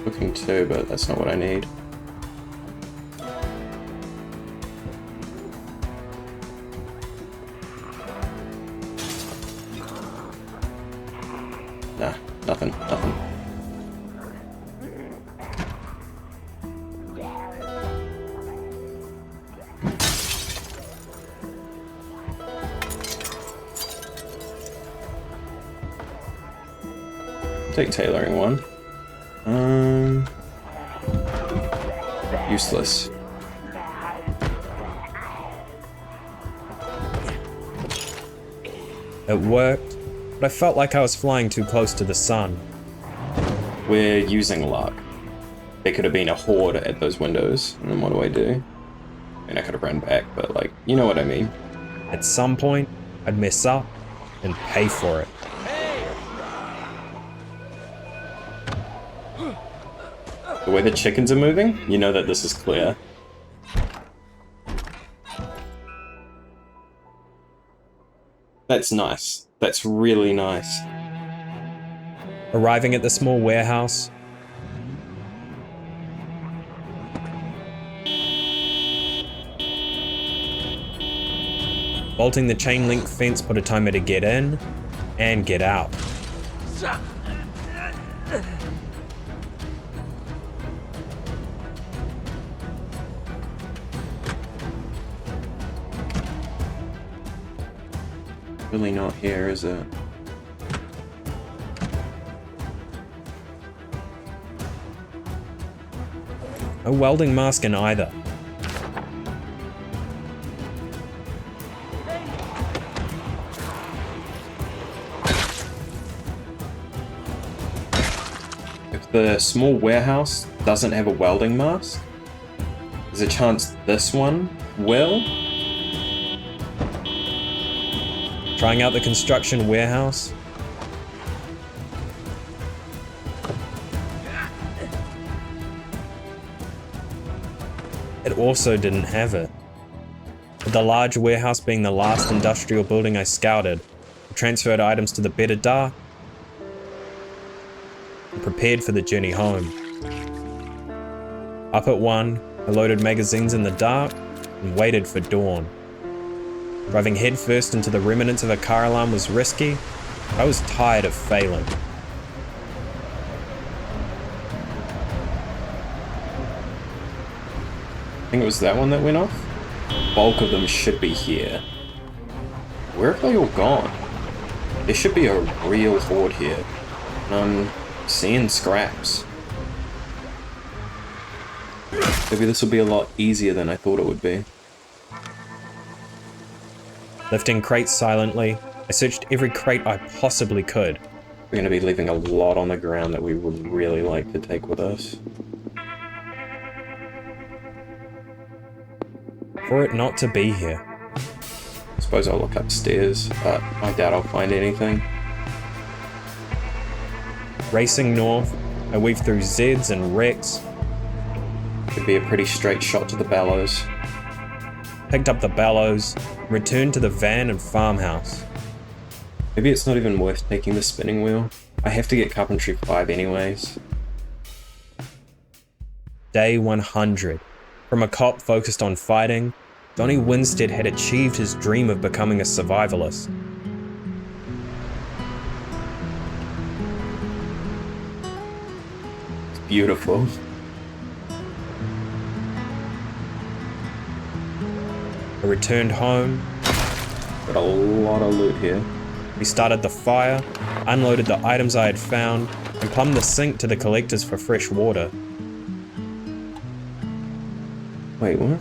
Looking too, but that's not what I need. Nah, nothing. Take tailoring one. Useless. It worked, but I felt like I was flying too close to the sun. We're using luck. There could have been a horde at those windows, and then what do? And I could have run back, but like, you know what I mean. At some point, I'd mess up and pay for it. The way the chickens are moving, you know that this is clear. That's nice. That's really nice. Arriving at the small warehouse, bolting the chain link fence put a timer to get in and get out. Really not here, is it? No welding mask in either. If the small warehouse doesn't have a welding mask, there's a chance this one will. Trying out the construction warehouse. It also didn't have it. With the large warehouse being the last industrial building I scouted, I transferred items to the better dark and prepared for the journey home. Up at 1, I loaded magazines in the dark and waited for dawn. Driving headfirst into the remnants of a car alarm was risky, but I was tired of failing. I think it was that one that went off. The bulk of them should be here. Where have they all gone? There should be a real horde here. I'm seeing scraps. Maybe this will be a lot easier than I thought it would be. Lifting crates silently, I searched every crate I possibly could. We're going to be leaving a lot on the ground that we would really like to take with us. For it not to be here. I suppose I'll look upstairs, but I doubt I'll find anything. Racing north, I weave through Zeds and wrecks. Could be a pretty straight shot to the bellows. Picked up the bellows, returned to the van and farmhouse. Maybe it's not even worth taking the spinning wheel. I have to get Carpentry 5 anyways. Day 100. From a cop focused on fighting, Donnie Winstead had achieved his dream of becoming a survivalist. It's beautiful. I returned home. Got a lot of loot here. We started the fire, unloaded the items I had found, and plumbed the sink to the collectors for fresh water. Wait, what?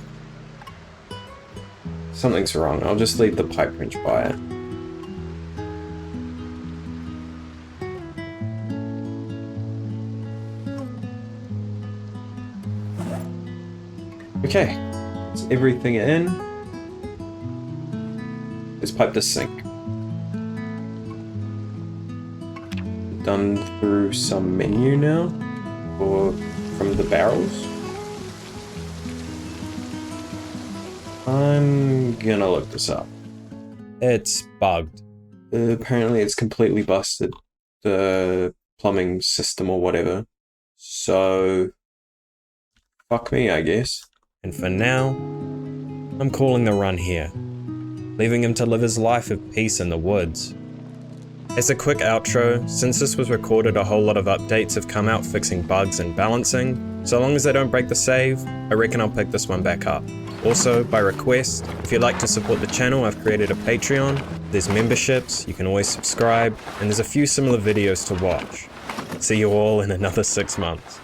Something's wrong. I'll just leave the pipe wrench by it. Okay, that's everything in. Let's pipe the sink. Done through some menu now, or from the barrels. I'm gonna look this up. It's bugged. Apparently it's completely busted, the plumbing system or whatever. So, fuck me, I guess. And for now, I'm calling the run here, leaving him to live his life of peace in the woods. As a quick outro, since this was recorded, a whole lot of updates have come out fixing bugs and balancing. So long as they don't break the save, I reckon I'll pick this one back up. Also, by request, if you'd like to support the channel, I've created a Patreon. There's memberships, you can always subscribe, and there's a few similar videos to watch. See you all in another 6 months.